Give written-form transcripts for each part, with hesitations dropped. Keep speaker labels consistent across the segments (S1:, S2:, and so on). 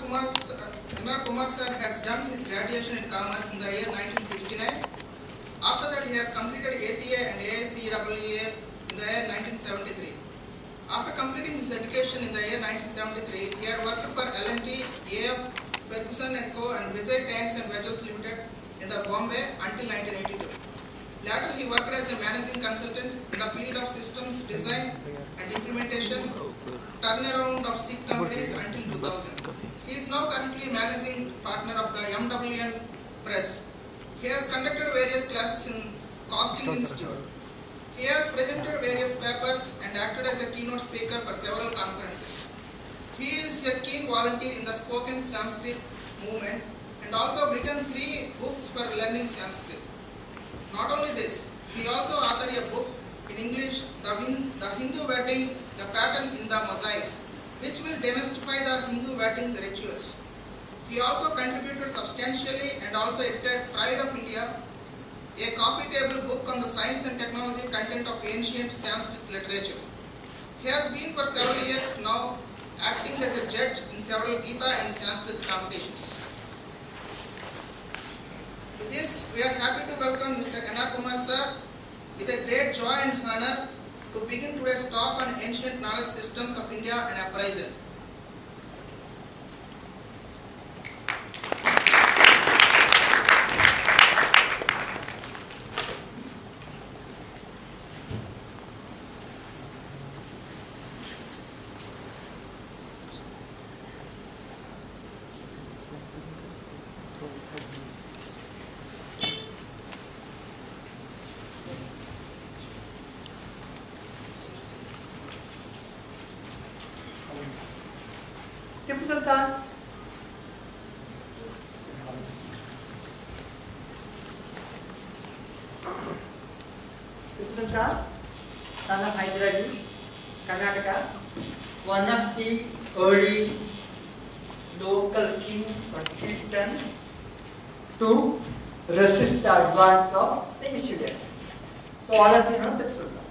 S1: Kumar sir has done his graduation in commerce in the year 1969. After that, he has completed ACA and ASCEEA in the year 1973. After completing his education in the year 1973, he had worked for L&T, AF, Ferguson & Co. and Visay Tanks and Vessels Limited in the Bombay until 1982. Later, he worked as a managing consultant in the field of systems design and implementation, turnaround of SIG companies until 2000. He is now currently managing partner of the MWN Press. He has conducted various classes in Costing Institute. He has presented various papers and acted as a keynote speaker for several conferences. He is a keen volunteer in the Spoken Samskrit movement and also written 3 books for learning Sanskrit. Not only this, he also authored a book in English, The Hindu Wedding, the Pattern in the Mosaic, which will demystify the Hindu wedding rituals. He also contributed substantially and also edited Pride of India, a coffee table book on the science and technology content of ancient Sanskrit literature. He has been for several years now acting as a judge in several Gita and Samskrit competitions. With this, we are happy to welcome Mr. N. Kumar sir with a great joy and honor to begin today's talk on ancient knowledge systems of India and Appraisal.
S2: Tipu Sultan, son of Hyderabad, Karnataka, one of the early local king or chieftains to resist the advance of the Isudan. So all of you know Tipu Sultan.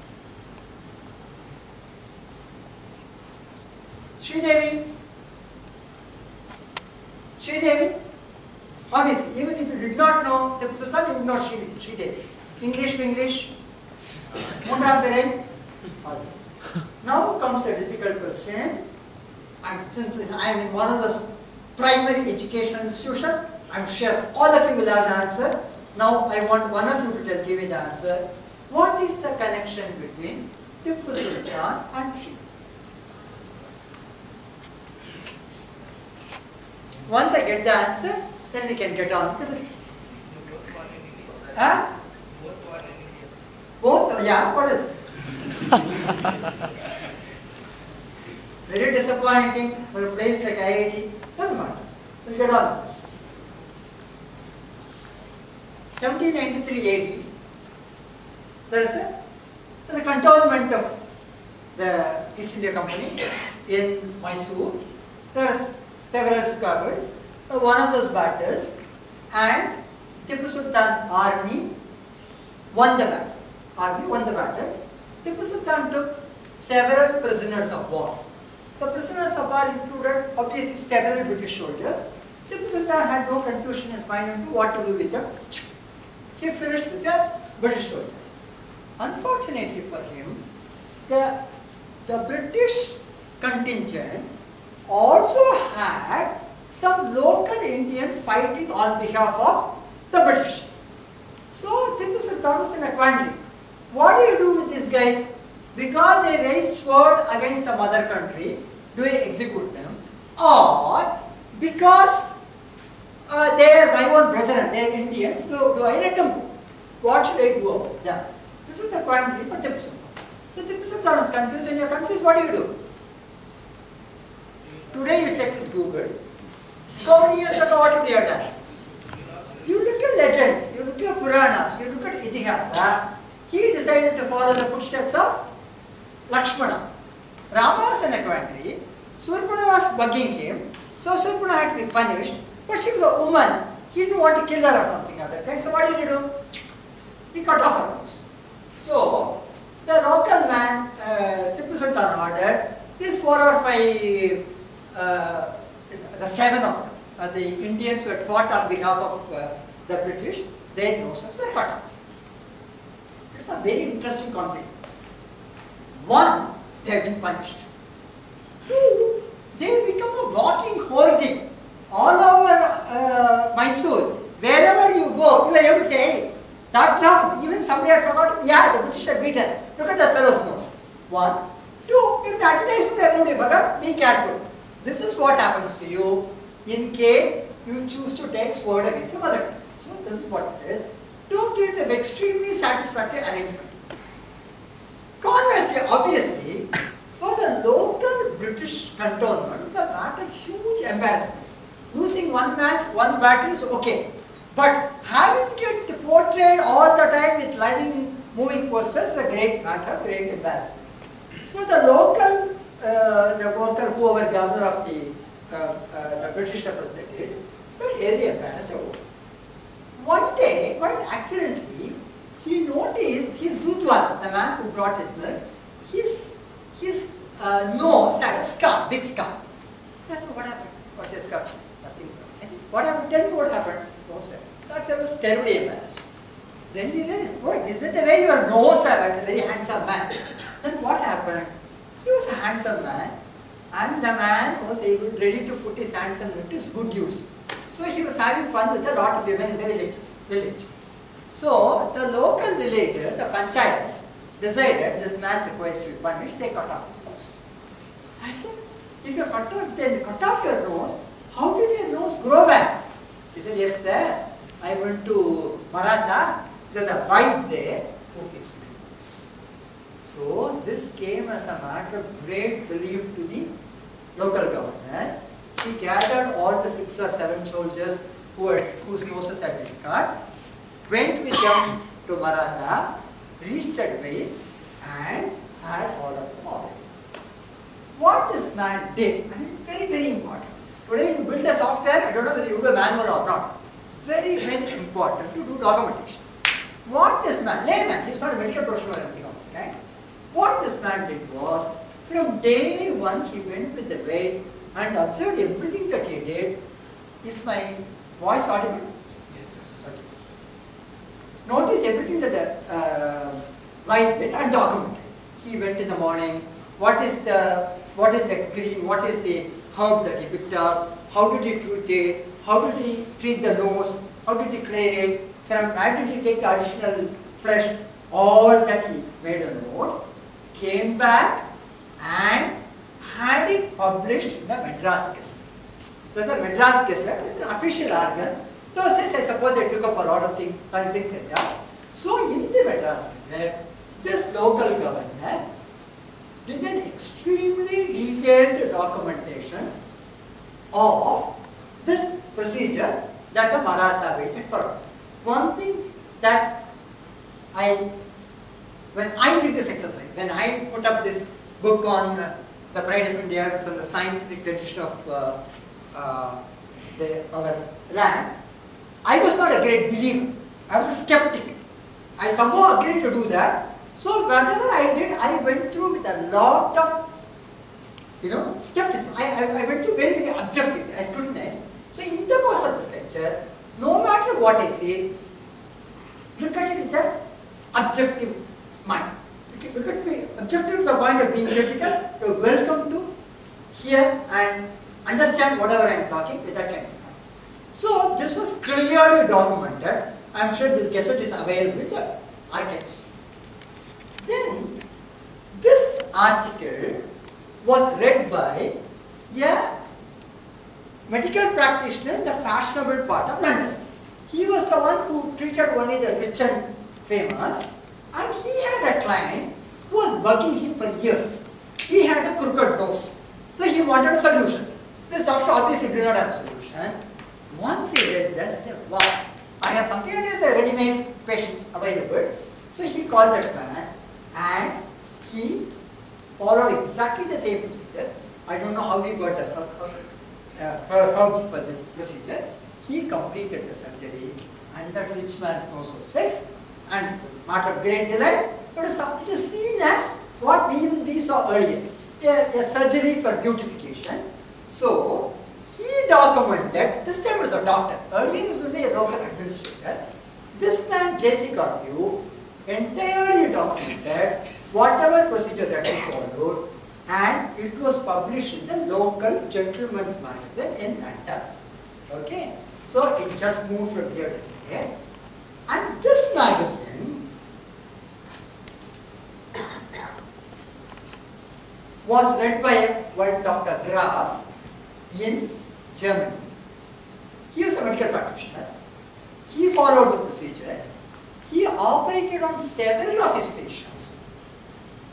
S2: Shri Devi, obviously, even if you did not know Tipu Sultan, you would know Shri Devi. English to English, Mundra Pere. Now comes a difficult question. Since I am in one of those primary educational institutions, I am sure all of you will have the answer. Now I want one of you to give me the answer. What is the connection between Tipu Sultan and Shri? Once I get the answer, then we can get on to the business. Huh? Both? Yeah, what else? Very disappointing for a place like IIT. Doesn't matter. We'll get on with this. 1793 AD, there is a cantonment of the East India Company in Mysore. There are several squabbles. One of those battles, and Tipu Sultan's army won the battle. Tipu Sultan took several prisoners of war. The prisoners of war included obviously several British soldiers. Tipu Sultan had no confusion in his mind into what to do with them. He finished with the British soldiers. Unfortunately for him, the British contingent also had some local Indians fighting on behalf of the British. So Tipu Sultan was in a quandary. What do you do with these guys? Because they raised sword against some other country, do I execute them? Or because they are my own brethren, they are Indians, do I let them go? What should I do about them? This is the quandary for Tipu Sultan. So Tipu Sultan is confused. When you are confused, what do? Today you check with Google. So many years ago, what would you have done? You look at legends, you look at Puranas, you look at Itihasa. He decided to follow the footsteps of Lakshmana. Rama was in a quandary. Surpana was bugging him. So Surpana had to be punished. But she was a woman. He didn't want to kill her or something at that time. So what did he do? He cut off her nose. So the local man, Tipu Sultan, ordered these 4 or 5 the 7 of them, the Indians who had fought on behalf of the British, their noses were cut off. It's a very interesting consequence. One, they have been punished. Two, they become a walking hoarding. All over Mysore, wherever you go, you are able to say, hey, that round, even somebody had forgotten, yeah, the British had beaten. Look at that fellow's nose. One. Two, it's advertisement every day, Bhagat, be careful. This is what happens to you in case you choose to take sword against your mother. So this is what it is. Don't treat them extremely satisfactory arrangement. Conversely, obviously, for the local British cantonment, the matter of huge embarrassment. Losing one match, one battle is okay. But having it portrayed all the time with living, moving posters is a great matter, great embarrassment. So the local whoever governor of the British representative felt very embarrassed about it. One day, quite accidentally, he noticed his dutwala, the man who brought his milk, his nose had a scar, big scar. So I said, what happened? What's your scar? Nothing, sir. I said, what happened? Tell me what happened. No, sir. That sir was terribly embarrassed. Then he realized, what, is it the way you are? No, sir. I was a very handsome man. Then what happened? He was a handsome man, and the man was ready to put his handsome to good use. So he was having fun with a lot of women in the village. So the local villagers, the panchayat, decided this man requires to be punished, they cut off his nose. I said, if you cut off your nose, how did your nose grow back? He said, yes sir, I went to Maratha, there's a white there who fixed my nose. So this came as a matter of great relief to the local governor. He gathered all the 6 or 7 soldiers whose noses had been cut, went with them to Maratha, reached Advait, and had all of them operated. What this man did, I mean, it's very, very important. Today you build a software, I don't know whether you do a manual or not. It's very, very important to do documentation. What this man, layman, he's not a medical professional or anything of that kind. What this man did was, from day one he went with the way and observed everything that he did. Is my voice audible? Yes. Okay. Notice everything that the white did and documented. He went in the morning. What is the green? What is the herb that he picked up? How did he treat it? How did he treat the nose? How did he clear it? From where did he take the additional flesh? All that he made a note. Came back and had it published in the Madras Gazette. There's a Madras Gazette, it's an official organ. Those days, I suppose they took up a lot of things like that. So, in the Madras Gazette, this local governor did an extremely detailed documentation of this procedure that the Maratha waited for. One thing that when I did this exercise, when I put up this book on the pride of India, it's on the scientific tradition of our land, I was not a great believer. I was a skeptic. I somehow agreed to do that. So whatever I did, I went through with a lot of, skepticism. I went through very, very objectively. I scrutinized. So in the course of this lecture, no matter what I say, look at it with an objective mind. Look at me, objective to the point of being critical. You're welcome to hear and understand whatever I am talking with that kind of mind. So this was clearly documented. I am sure this gazette is available with the archives. Then this article was read by a medical practitioner in the fashionable part of London. He was the one who treated only the rich and famous, and he had a client who was bugging him for years. He had a crooked nose, so he wanted a solution. This doctor obviously did not have a solution. Once he read this, he said, wow, I have something that is a ready-made patient available. So he called that man and he followed exactly the same procedure. I don't know how he got the herbs for this procedure. He completed the surgery and that rich man's nose was fixed. And matter of great delight, it is seen as what we saw earlier, a surgery for beautification. So he documented, this time it was a doctor. Earlier it was only a local administrator. This man, J.C. Corpue, entirely documented whatever procedure that he followed, and it was published in the local gentleman's magazine in London. Okay? So it just moved from here to here. And this magazine was read by one Dr. Graf in Germany. He was a medical practitioner. He followed the procedure. He operated on several of his patients.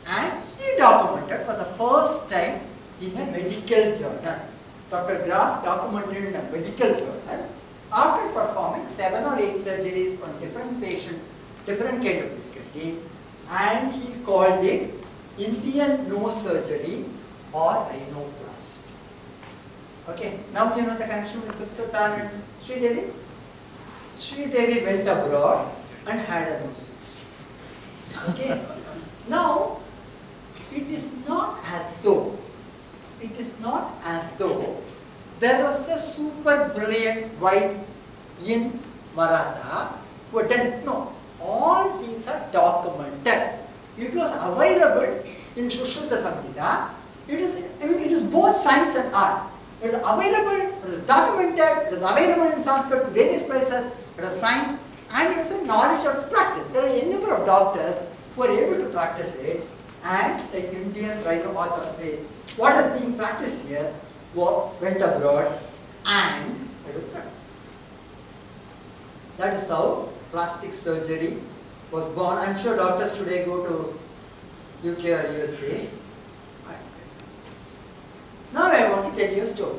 S2: And he documented for the first time in a medical journal. Dr. Graf documented in a medical journal after performing 7 or 8 surgeries on different patients, different kind of difficulty, and he called it Indian nose surgery or rhinoplasty. Okay, now you know the connection with Tupsatan and Shri Devi. Shri Devi went abroad and had a nose fixed. Okay, now it is not as though there was a super brilliant white in Maratha who had done it. No, all these are documented. It was available in Sushruta Samhita. It is both science and art. It is available, it is documented, it is available in Sanskrit in various places, it is science, and it is a knowledge of practice. There are a number of doctors who are able to practice it, and the Indian what is being practiced here went abroad, and it was done. That is how plastic surgery was born. I am sure doctors today go to UK or USA. Now I want to tell you a story.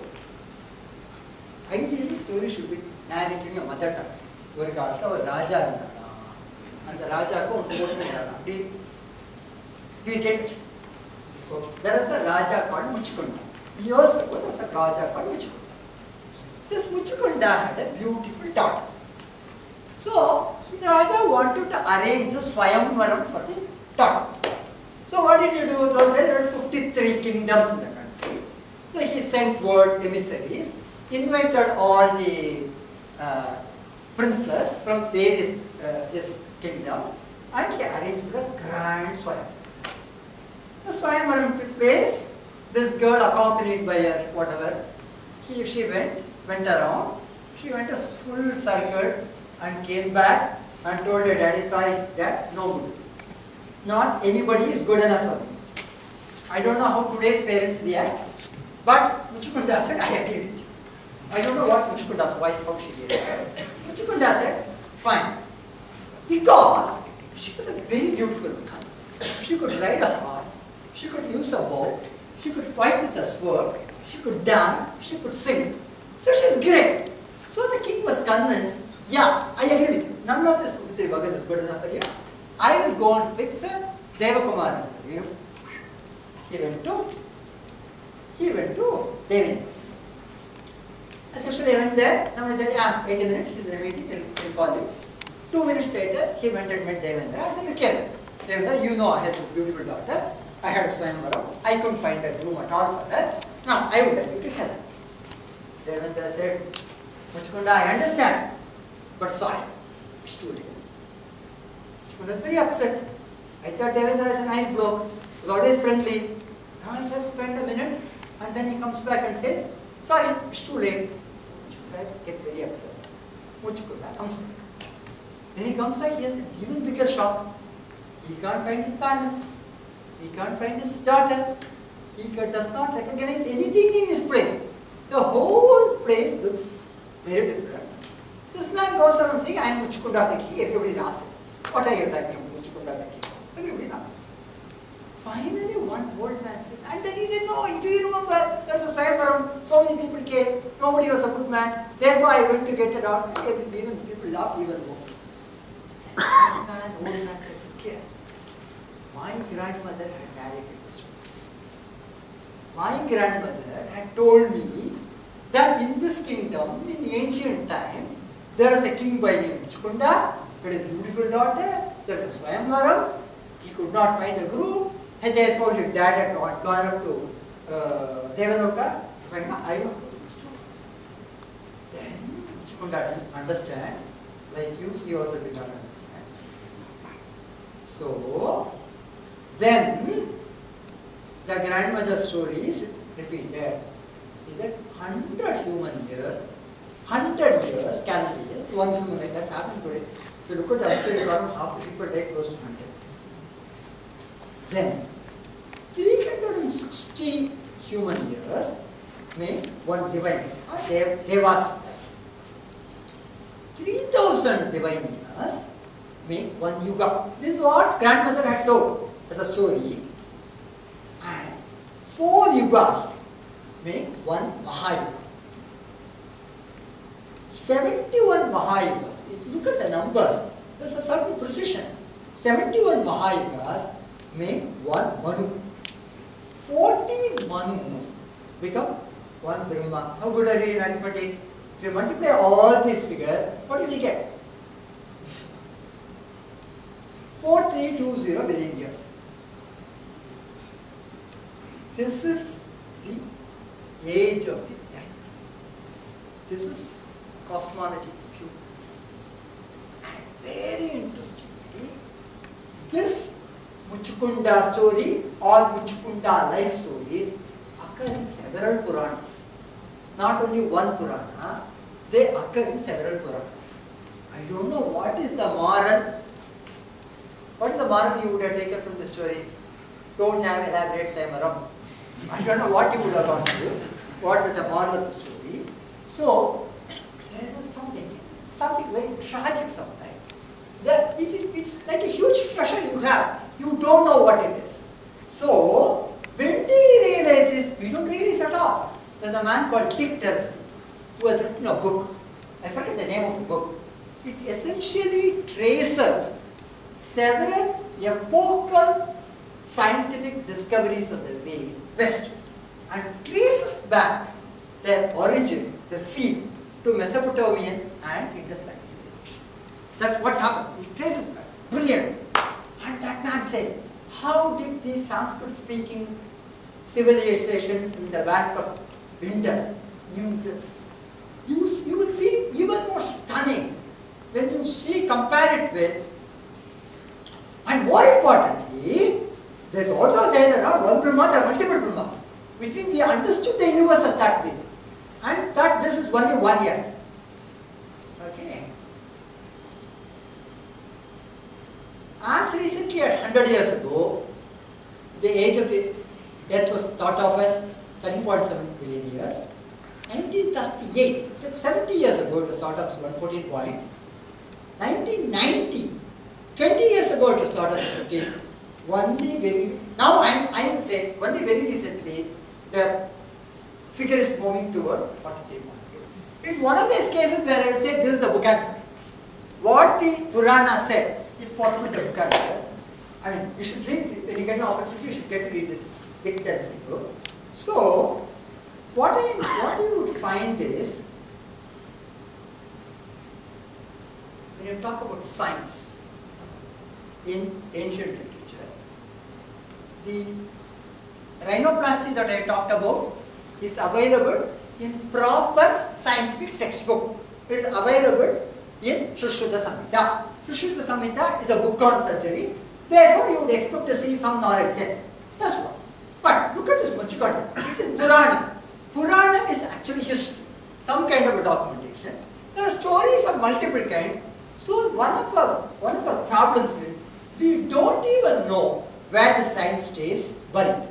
S2: Ideally, story should be narrated in your mother tongue. ஒரு காலத்தில் ஒரு ராஜா இருந்தானா, அந்த ராஜாவுக்கு ஒரு கோட்டை இருந்தானா. Do you get it? So there is a Raja called Muchukunda. Years ago there was a Raja called Muchukunda. This Muchukunda had a beautiful daughter. So the Raja wanted to arrange the Swayamvaram for the daughter. So what did he do? There were 53 kingdoms in the country. So he sent word emissaries, invited all the princes from various kingdoms, and he arranged a grand Swayam. The Swayamvaram took place. This girl, accompanied by her whatever, she went around. She went a full circle and came back and told her daddy, sorry, dad, no good. Not anybody is good enough for me. I don't know how today's parents react, but Muchukunda said, I agree with you. I don't know what Muchukunda's wife, how she is. Muchukunda said, fine. Because she was a very beautiful woman. She could ride a horse, she could use a bow, she could fight with a sword, she could dance, she could sing. So she was great. So the king was convinced, yeah, I agree with you. None of this 53 Bhagas is good enough for you. I will go and fix a Devakumaran for you. He went to Devi. Essentially, he went there. Somebody said, wait a minute, he's in a meeting, he'll call you. 2 minutes later, he went and met Devendra. I said, you kill him. Devendra, you know I had this beautiful daughter. I had a Swayamvaram. I couldn't find a groom at all for her. Now, I would like you to kill her. Devendra said, Muchukunda, I understand, but sorry, it's too late. Muchukunda is very upset. I thought Devendra is a nice bloke. He was always friendly. Now he just spent a minute, and then he comes back and says, sorry, it's too late. Muchukunda gets very upset. Muchukunda comes back. When he comes back, he has an even bigger shock. He can't find his palace. He can't find his daughter. He does not recognize anything in his place. The whole place looks very different. This man goes around saying, I am Muchukunda the king. Everybody laughs at him. What are you like, Muchukunda the king? Everybody laughs at him. Finally, one old man says, and then he said, no, do you remember? There's a Swayamvaram. So many people came. Nobody was a good man. Therefore, I went to get it out. Even people laughed even more. Then old man said, okay. My grandmother had narrated this story. My grandmother had told me that in this kingdom, in ancient time, there is a king by name Muchukunda, who had a beautiful daughter, there is a Swayamvaram, he could not find a groom, and therefore his dad had gone up to Devaloka to find out. I know this story. then Muchukunda didn't understand, like you, he also did not understand. So, then the grandmother's story is repeated. Is that 100 human years, 100 years, calendar years, one human life, that's happening today. If you look at the actual economy, half the people die close to 100. Then, 360 human years make one divine, Devas. 3,000 divine years make one yuga. This is what grandmother had told as a story. And 4 yugas make one Mahayuga. 71 Mahayugas. If you look at the numbers, there's a certain precision. 71 Mahayugas make one Manu. 14 Manus become one Brahma. How good are you in arithmetic? If you multiply all these figures, what do you get? 4320 billion years. This is the age of the earth. This is cosmology, humans. And very interestingly, this Muchukunda story, all Muchukunda-like stories occur in several Puranas. Not only one Purana, they occur in several Puranas. I don't know what is the moral. What is the moral you would have taken from the story? Don't have elaborate Saimaram. I don't know what you would have gone to do. What was the moral of the story? So, there is something very tragic sometimes. It's like a huge treasure you have. You don't know what it is. So, when do we realize this? We don't realize at all. There's a man called Dick Terzi who has written a book. I forget the name of the book. It essentially traces several epochal scientific discoveries of the West and traces back their origin, the seed, to Mesopotamian and Indus Valley civilization. That's what happens. It traces back. Brilliant. And that man says, how did the Sanskrit-speaking civilization in the back of Indus knew this? You will see even more stunning when you compare it with, and more importantly, there's also there around one Brahma, there are multiple Brahmas, which means we understood the universe as that way, and that this is only one earth. Okay. As recently as 100 years ago, the age of the earth was thought of as 13.7 billion years. 1938, 70 years ago, it was thought of as 114 point. 1990, 20 years ago, it was thought of as 15. Now I'm saying, only very recently, the figure is moving toward 43.8. It's one of these cases where I would say this is the book answer. What the Purana said is possibly the book answer. I mean, you should read it. When you get an opportunity, you should get to read this Dick Terzi book. So, what you would find is, when you talk about science in ancient literature, the rhinoplasty that I talked about is available in proper scientific textbook. It is available in Sushruta Samhita. Sushruta Samhita is a book on surgery. Therefore, you would expect to see some knowledge there. That's what. But look at this Muchukunda. It's in Purana. Purana is actually history, some kind of a documentation. There are stories of multiple kinds. So one of our problems is we don't even know where the science stays buried.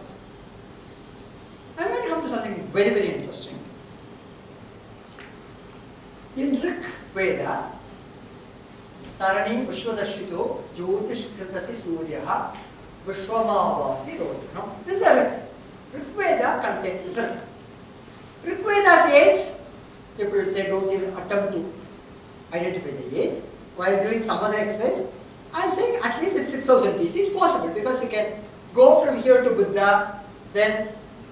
S2: I'm going to come to something very, very interesting. In Rig Veda, Tarani Vishwadashito Jyotish Kritasi Suryaha Vishwamavasi Rojano. This is a Rig. Rig Veda contains this Rig. Rig Veda's age, people will say don't even attempt to identify the age. While doing some other exercise, I'm saying at least it's 6000 BC. It's possible because you can go from here to Buddha, then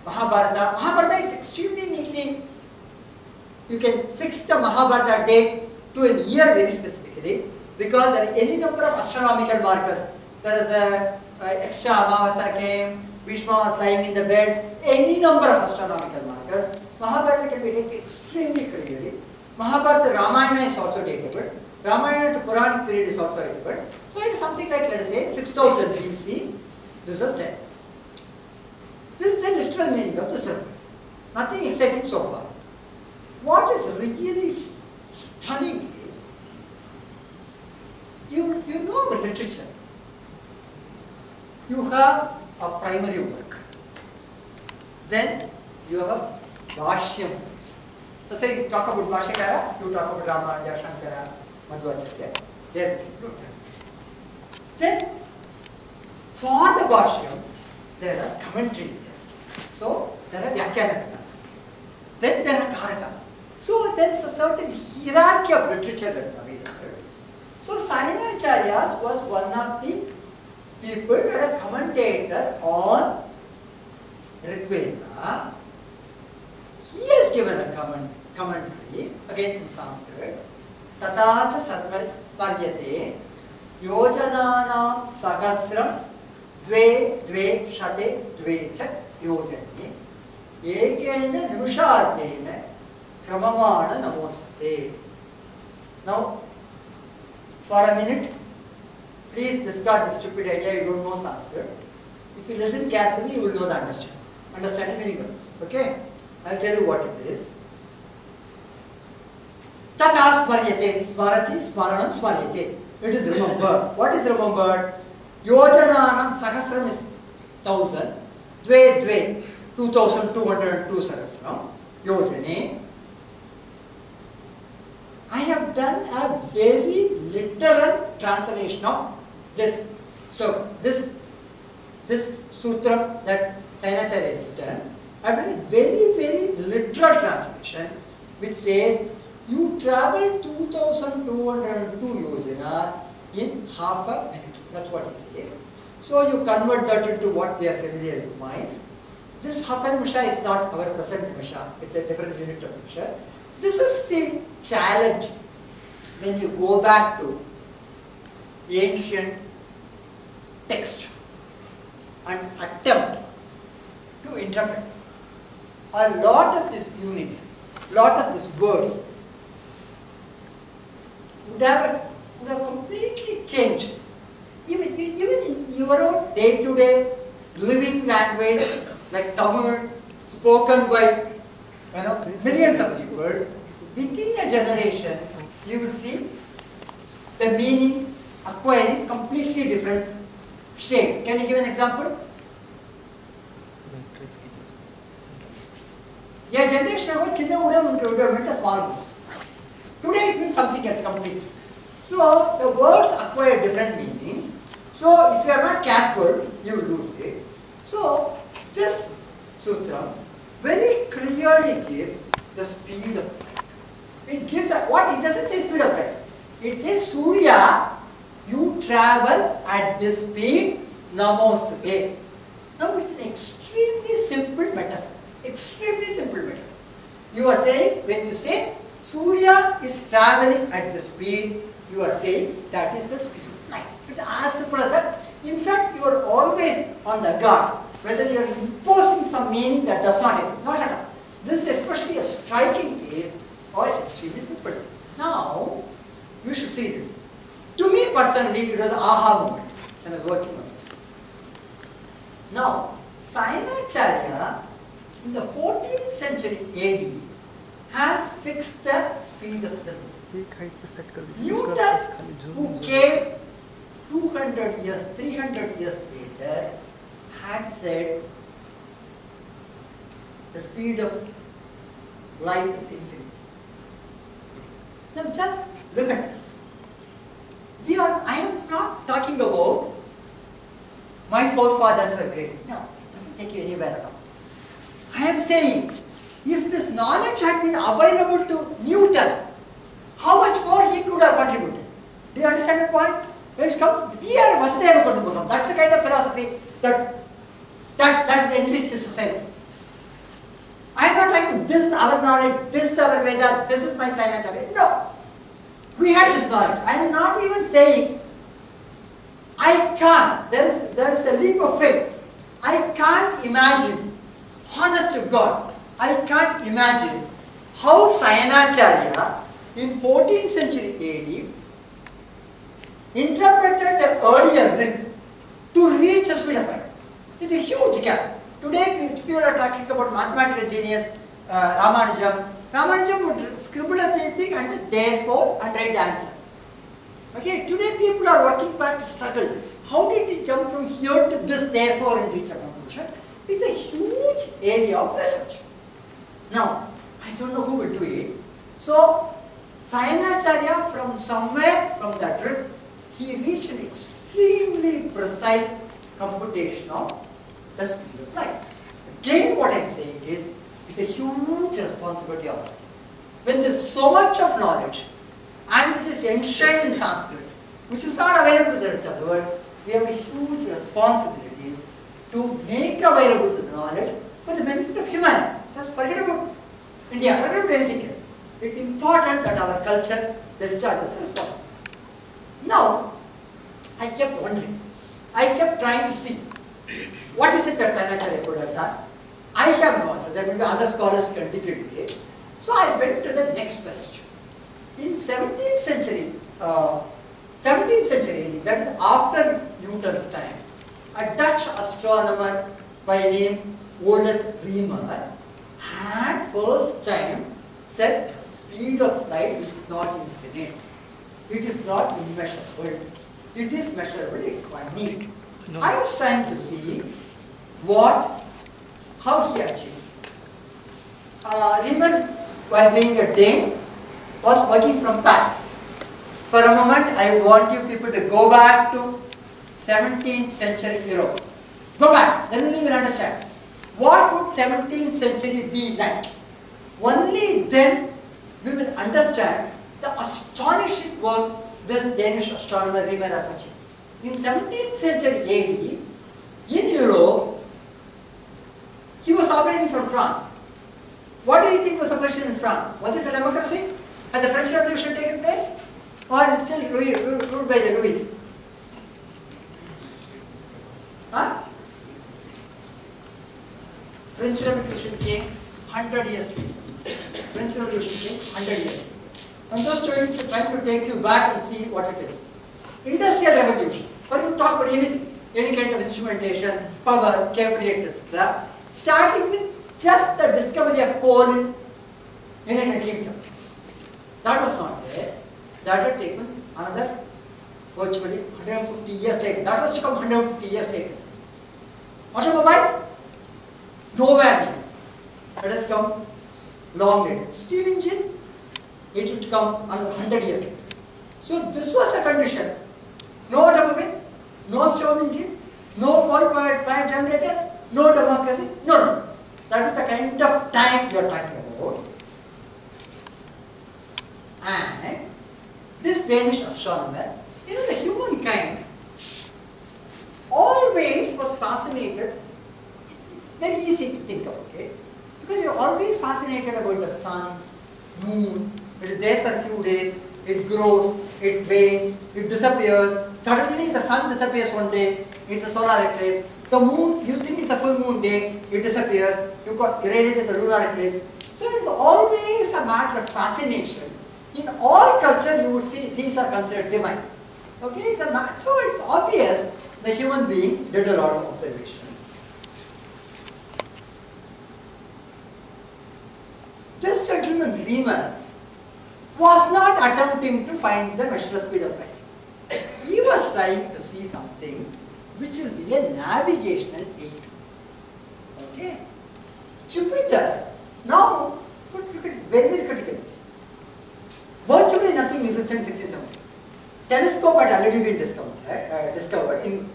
S2: Mahabharata. Mahabharata is extremely neatly, you can fix the Mahabharata date to a year very specifically because there are any number of astronomical markers. There is a extra Amavasa came, Bhishma was lying in the bed, any number of astronomical markers. Mahabharata can be taken extremely clearly. Mahabharata Ramayana is also dateable. Ramayana to Puranic period is also dateable. So it is something like, let us say, 6000 BC. This was there. This is the literal meaning of the sermon. Nothing exciting so far. What is really stunning is, you know the literature. You have a primary work. Then you have Bhashyam. Let's say you talk about Bhashyakara, you talk about Ramananda, Shankara, Madhvacharya. Then, for the Bhashyam, there are commentaries there. So, there are Vyakhyanas. Then there are Karakas. So, there is a certain hierarchy of literature that is available. So, Sainacharyas was one of the people that are commentator on Rigveda. He has given a commentary, again in Sanskrit. Tatacha sarva sparyate yojananam sahasram dve dve shate dve cha yojani ekena nimishadena kramamana namostate. Now, for a minute, please discard the stupid idea you don't know Sanskrit. If you listen carefully, you will know the understanding meaning of this. Okay? I'll tell you what it is. Tata smaryate, smarati, smaranam smaryate. It is remembered. What is remembered? Yojananam sahasram is 1000. Dve dve, 2202 sahasram. Yojane. I have done a very literal translation of this. So, this sutra that Sainacharya has written, I have done a very, very literal translation which says, you travel 2202 yojanas in half a minute. That's what he says. So, you convert that into what we are familiar with minds. This half a nimisha is not our present nimisha, it's a different unit of nimisha. This is the challenge when you go back to ancient text and attempt to interpret. A lot of these units, lot of these words would have completely changed. Even in your own day-to-day living language, like Tamil, spoken by millions of people, within a generation, you will see the meaning acquiring completely different shades. Can you give an example? A generation ago, chinna meant a small words. Today it means something else completely. So the words acquire different meanings. So if you are not careful, you will lose it. So this sutra very clearly gives the speed of light. It gives what? It doesn't say speed of light. It says Surya, you travel at this speed, namostate. Now it's an extremely simple metaphor. Extremely simple metaphor. You are saying, when you say Surya is traveling at the speed, you are saying that is the speed of light. It's as simple as that. In fact, you are always on the guard whether you are imposing some meaning that does not exist. Not at all. This is especially a striking case or extremely simple. Now, you should see this. To me personally, it was an aha moment when I was working on this. Now, Sainacharya in the 14th century AD has fixed the speed of the light. Newton, who came 200 years, 300 years later, had said the speed of light is infinite. Now just look at this. I am not talking about my forefathers were great. No, it doesn't take you anywhere at all. I am saying, if this knowledge had been available to Newton, how much more he could have contributed. Do you understand the point? When it comes, we are Vasudeva Kutumbakam. That's the kind of philosophy that enriches society. I am not trying to, this is our knowledge, this is our Veda, this is my Sainacharya. No. We have this knowledge. I am not even saying, I can't. There is a leap of faith. I can't imagine, honest to God, I can't imagine how Sayanacharya in 14th century AD interpreted the earlier rig to reach the speed of light. It's a huge gap. Today people are talking about mathematical genius, Ramanujam. Ramanujam would scribble a thing and say therefore and write the answer. Okay, today people are working back to struggle. How did it jump from here to this therefore and reach a conclusion? It's a huge area of research. Now, I don't know who will do it. So, Sayanacharya from somewhere from that trip, he reached an extremely precise computation of the speed of light. Again, what I am saying is, it's a huge responsibility of us. When there is so much of knowledge, and which is enshrined in Sanskrit, which is not available to the rest of the world, we have a huge responsibility to make available the knowledge for the benefit of humanity. Just forget about India, forget about anything else. It's important that our culture discharges responsibility. Now, I kept wondering, I kept trying to see what is it that Sayanacharya could have done. I have no answer. There will be other scholars who can disagree it. So I went to the next question. In 17th century, that is after Newton's time, a Dutch astronomer by name Olaus Riemann had first time said speed of light is not infinite. It is not immeasurable. It is measurable, it is finite. No. I was trying to see how he achieved. Riemann, while being a Dane, was working from Paris. For a moment, I want you people to go back to 17th century Europe. Go back, then you will understand. What would 17th century be like? Only then we will understand the astonishing work this Danish astronomer Riemann has achieved. In 17th century AD, in Europe, he was operating from France. What do you think was the question in France? Was it a democracy? Had the French Revolution taken place? Or is it still ruled by the Louis? Huh? French Revolution came 100 years later. French Revolution came 100 years later. I'm just trying to take you back and see what it is. Industrial Revolution. So you talk about anything, any kind of instrumentation, power, cable reactors, etc. Starting with just the discovery of coal in United Kingdom. That was not there. That had taken another virtually 150 years later. That was to come 150 years later. Automobile? Nowhere near. That has come long later. Steam engine? It would come another 100 years later. So this was the condition. No automobile, no steam engine, no coal-fired fire generator, no democracy, no. That is the kind of time you are talking about. And this Danish astronomer, the humankind always was fascinated. Very easy to think about it, because you are always fascinated about the sun, moon. It is there for a few days, it grows, it wanes, it disappears. Suddenly the sun disappears one day, it's a solar eclipse. The moon, you think it's a full moon day, it disappears. You got Uranus at the lunar eclipse. So it's always a matter of fascination. In all culture, you would see these are considered divine. Okay, so it's obvious the human being did a lot of observation. This gentleman Riemann was not attempting to find the measurable speed of light. He was trying to see something which will be a navigational aid. Okay? Jupiter, now, look at very, very critically. Virtually nothing existed in 1676. Telescope had already been discovered in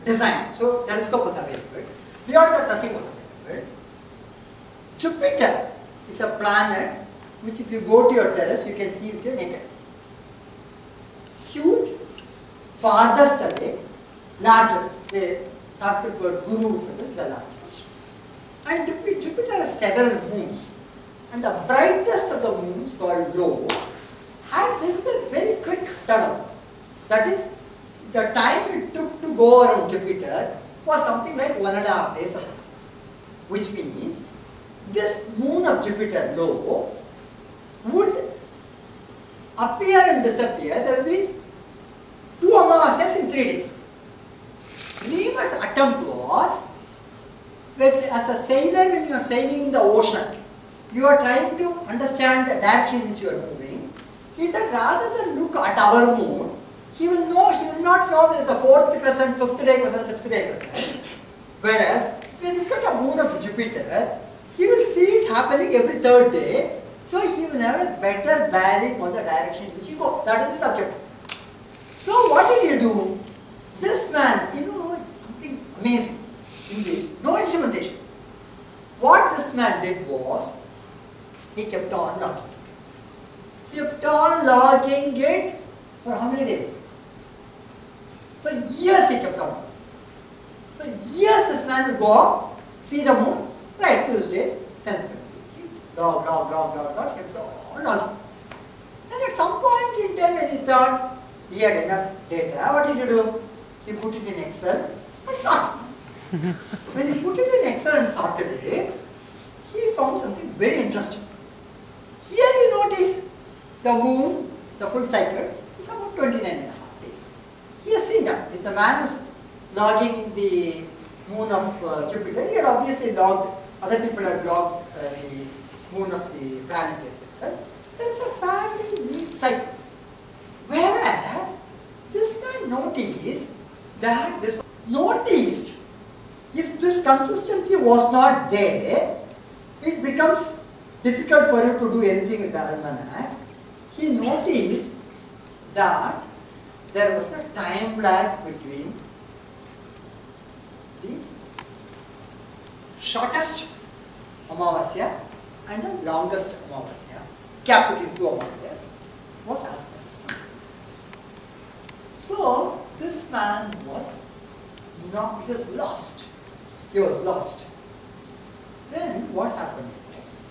S2: design. So, telescope was available. Beyond that, nothing was available. Jupiter is a planet which, if you go to your terrace, you can see with your naked. It's huge, farthest away, largest. The Sanskrit word guru is the largest. And Jupiter has several moons. And the brightest of the moons, called Lo, had this is a very quick turnover. That is, the time it took to go around Jupiter was something like 1.5 days or something. Which means, this moon of Jupiter, Lo, would appear and disappear. There will be 2 Amavasyas in 3 days. Reamer's attempt was, as a sailor, when you are sailing in the ocean, you are trying to understand the direction in which you are moving. He said, rather than look at our moon, he will not know that the 4th crescent, 5th day crescent, 6th day crescent. Whereas, if you look at the moon of Jupiter, he will see it happening every 3rd day, so he will have a better bearing on the direction in which he goes. That is his objective. So what did he do? This man, it's something amazing. Indeed, no instrumentation. What this man did was, he kept on logging it. He kept on logging it for how many days? For years he kept on. For years this man will go out, see the moon, right, Tuesday, Sunday. Log, kept on logging. And at some point in time when he thought he had enough data, what did he do? He put it in Excel and sorted. When he put it in Excel and sorted it, he found something very interesting. Here you notice the moon, the full cycle, is about 29.5 days. He has seen that. If the man was logging the moon of Jupiter, he had obviously logged, other people had logged the moon of the planet itself. There is a fairly neat cycle. Whereas, this man noticed that if this consistency was not there, it becomes difficult for you to do anything with the almanac. He noticed that there was a time lag between the shortest Amavasya and the longest Amavasya. Gap between 2 Amavasyas was as much as 2 days. So this man was lost. He was lost. Then what happened was,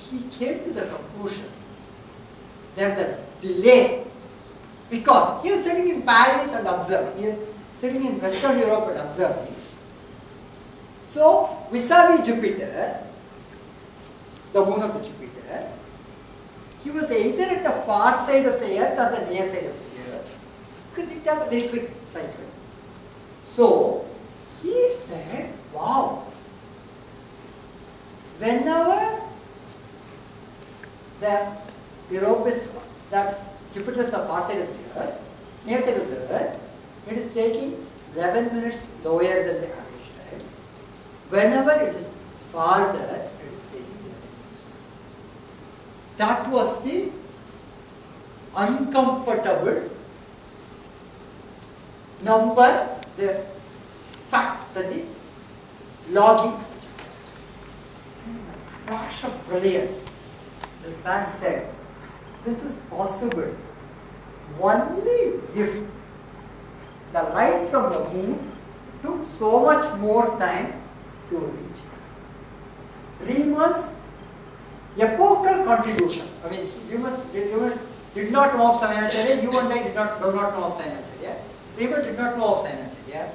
S2: he came to the conclusion there's a delay, because he was sitting in Paris and observing, he was sitting in Western Europe and observing. So, vis-a-vis Jupiter, the moon of the Jupiter, he was either at the far side of the earth or the near side of the earth, because it has a very quick cycle. So, he said, wow, whenever the Europe is, that Jupiter is the far side of the earth, near side of the earth, it is taking 11 minutes lower than the average time. Whenever it is farther, it is taking 11 minutes. That was the uncomfortable number, the fact that the logging. In a flash of brilliance, this man said, this is possible only if the light from the moon took so much more time to reach. Reamer's epochal contribution. I mean, Reamer did not know of Samanacharya, you and I do not know of Samanacharya. Reamer did not know of Samanacharya.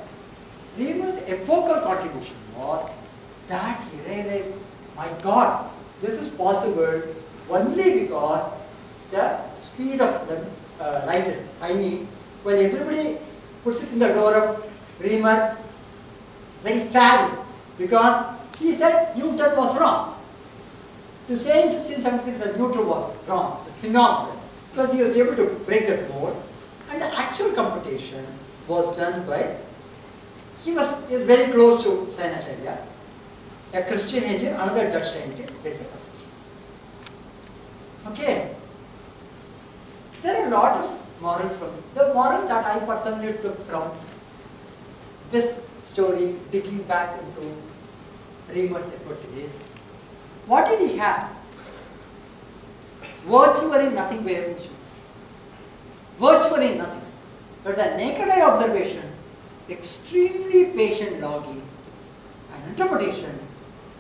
S2: Reamer's epochal contribution was that he realized, my God, this is possible only because the speed of the light is tiny. When everybody puts it in the door of Reamer very fairly, because he said Newton was wrong. To say in 1676 that Newton was wrong is phenomenal, because he was able to break the code, and the actual computation was done by, he was very close to Samanacharya, a Christian engineer, another Dutch scientist did the computation. Okay. There are a lot of morals from it. The moral that I personally took from this story, digging back into Reamer's effort is, what did he have? Virtually nothing by his instruments. Virtually nothing. But the naked eye observation, extremely patient logging, and interpretation,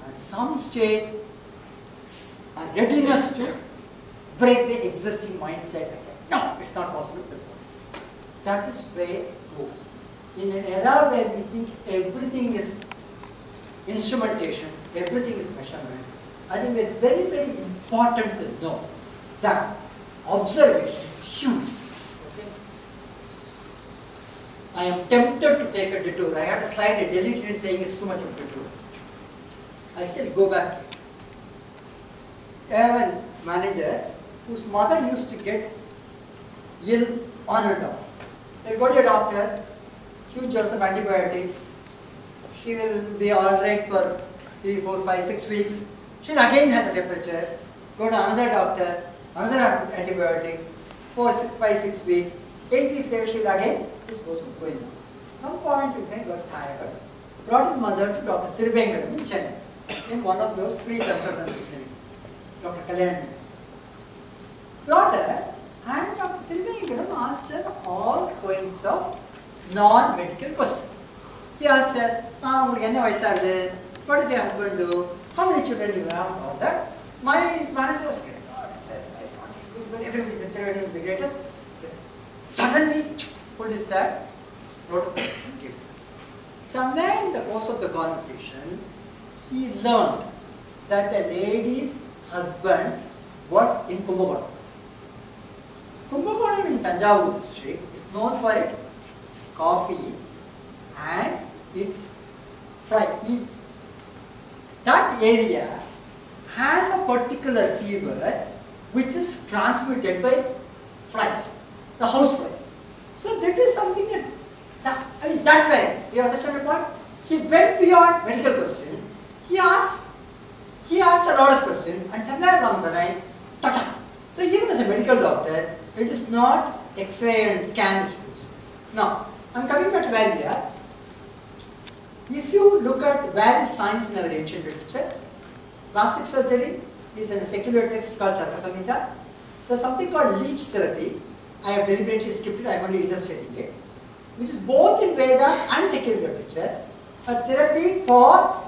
S2: and some state a readiness to break the existing mindset, etc. No, it's not possible. That is where it goes. In an era where we think everything is instrumentation, everything is measurement, I think it's very, very important to know that observation is huge. Okay? I am tempted to take a detour. I had a slide, I deleted it saying it's too much of a detour. I still go back to it. I have a manager whose mother used to get ill on and off. They'll go to a doctor, huge dose of antibiotics. She will be alright for 3, 4, 5, 6 weeks. She'll again have a temperature, go to another doctor, another antibiotic, 4, 6, 5, 6 weeks. 8 weeks later, she'll again, this goes on going on. Some point in time, got tired. Brought his mother to Dr. Vivekananda in Chennai, in one of those free consultancy clinics. Dr. Kalyan. Brought her, and Dr. Vivekananda asked her all kinds of non-medical questions. He asked her, what does your husband do? How many children do you have? All that. My manager says, I want to do, but everybody said Thiruvananthapuram is the greatest. Suddenly, pulled his chat, wrote a question, gave it. Somewhere in the course of the conversation, he learned that a lady's husband worked in Kumar. Kumar in Tanjavur district is known for its coffee and its fly. That area has a particular fever which is transmitted by flies, the house fly. So that is something that, I mean, that's why, you understand the point? He went beyond medical questions. He asked a lot of questions, and somewhere along the line, ta-ta. So even as a medical doctor, it is not X-ray and scan exclusive. Now, I'm coming back to where we are. If you look at where is science in our ancient literature, plastic surgery is in a secular text called Charaka Samhita. There's something called leech therapy. I have deliberately skipped it, I am only illustrating it, which is both in Veda and secular literature, a therapy for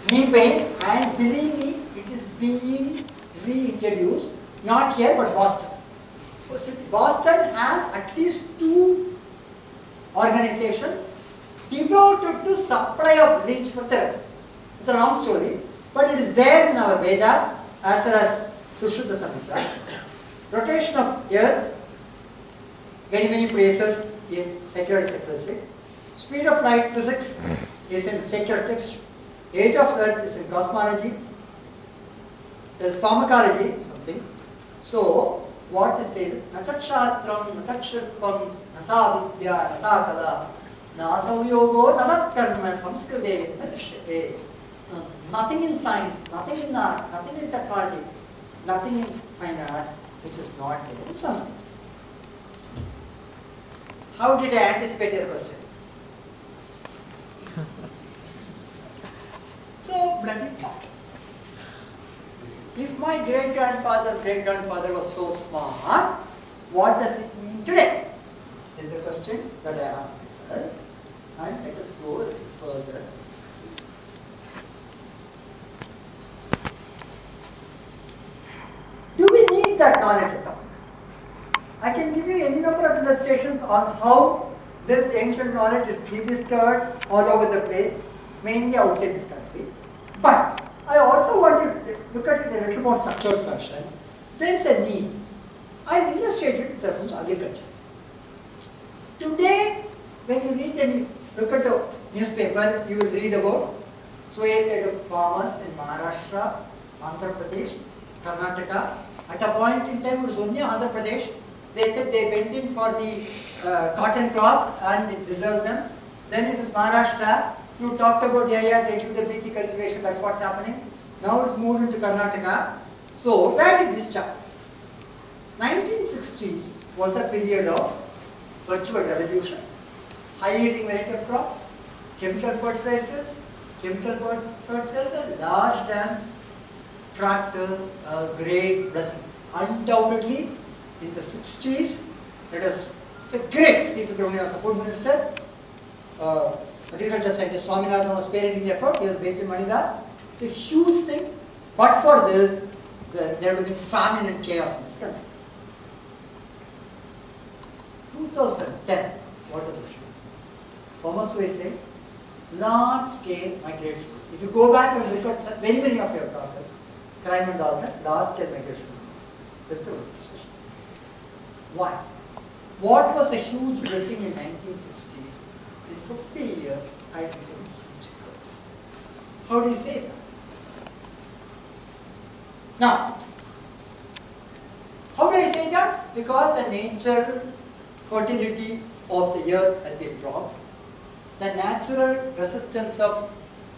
S2: knee pain, and believe me, it is being reintroduced, not here but Boston. Boston has at least 2 organizations devoted to supply of leech for therapy. It's a long story, but it is there in our Vedas as well as Sushruta Samhita. Rotation of earth, many places in secular text. Speed of light physics is in secular text. Age of earth is in cosmology. There is pharmacology, something. So, what is said? Natakshatram, natakshirpam, nasavidya, nasakala, nasavyogo, nadatkarma, samskrite, natishyate. Nothing in science, nothing in art, nothing in technology, nothing in fine art, which is not there in Sanskrit. How did I anticipate your question? So bloody thought. If my great-grandfather's great-grandfather was so smart, what does it mean today? Is a question that I ask myself, and let us go a little further. Do we need that knowledge at all? I can give you any number of illustrations on how this ancient knowledge is rediscovered all over the place, mainly outside this country. But I also want you to look at it in a little more structured fashion. There is a need. I illustrated it with reference to agriculture. Today, when you read and you look at the newspaper, you will read about suicide of farmers in Maharashtra, Andhra Pradesh, Karnataka. At a point in time, it was only Andhra Pradesh. They said they went in for the cotton crops and it deserved them. Then it was Maharashtra. You talked about, they do the BT cultivation, that's what's happening. Now it's moved into Karnataka. So, where did we start? 1960s was a period of virtual revolution. High yielding variety of crops, chemical fertilizers, large dams, tractor, great blessing. Undoubtedly, in the 60s, it's a great, C. Subramanian was the food minister, agriculture scientist Swaminathan was spearheading the effort, he was based in Manila. It's a huge thing, but for this, there would be famine and chaos in this country. 2010, what is the issue? Farmers suicide, large scale migration. If you go back and look at very many of your problems, crime and all that, large scale migration. That's the situation. Why? What was a huge blessing in 1960s? In 50 years, I became a huge curse. How do you say that? Now, how do I say that? Because the natural fertility of the earth has been dropped. The natural resistance of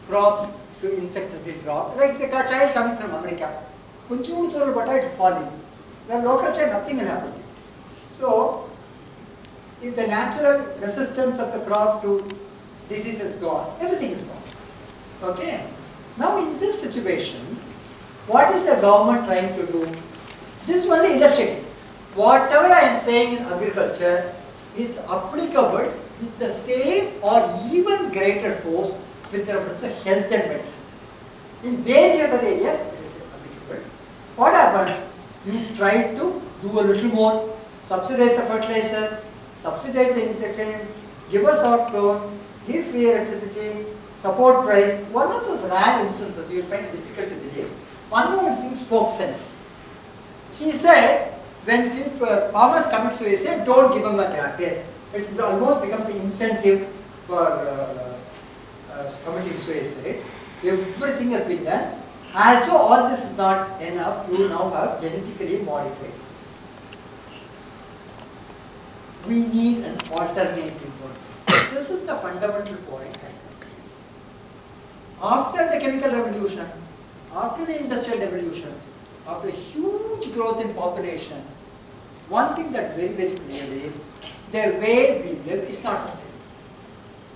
S2: crops to insects has been dropped. Like the child coming from America, it will fall in. The local child, nothing will happen. So, if the natural resistance of the crop to disease is gone, everything is gone. Okay? Now in this situation, what is the government trying to do? This is only illustrating. Whatever I am saying in agriculture is applicable with the same or even greater force with reference to health and medicine. In various other areas, it is applicable. What happens? You try to do a little more, subsidize the fertilizer, subsidize the insecticide, give a soft loan, give free electricity, support price. One of those rare instances you will find difficult to believe. One woman spoke sense. She said, when farmers commit suicide, don't give them a gratis. It almost becomes an incentive for committing suicide. Everything has been done. As though all this is not enough, you now have genetically modified. We need an alternative world. This is the fundamental point. After the chemical revolution, after the industrial revolution, after huge growth in population, one thing that's very, very clear is the way we live is not sustainable.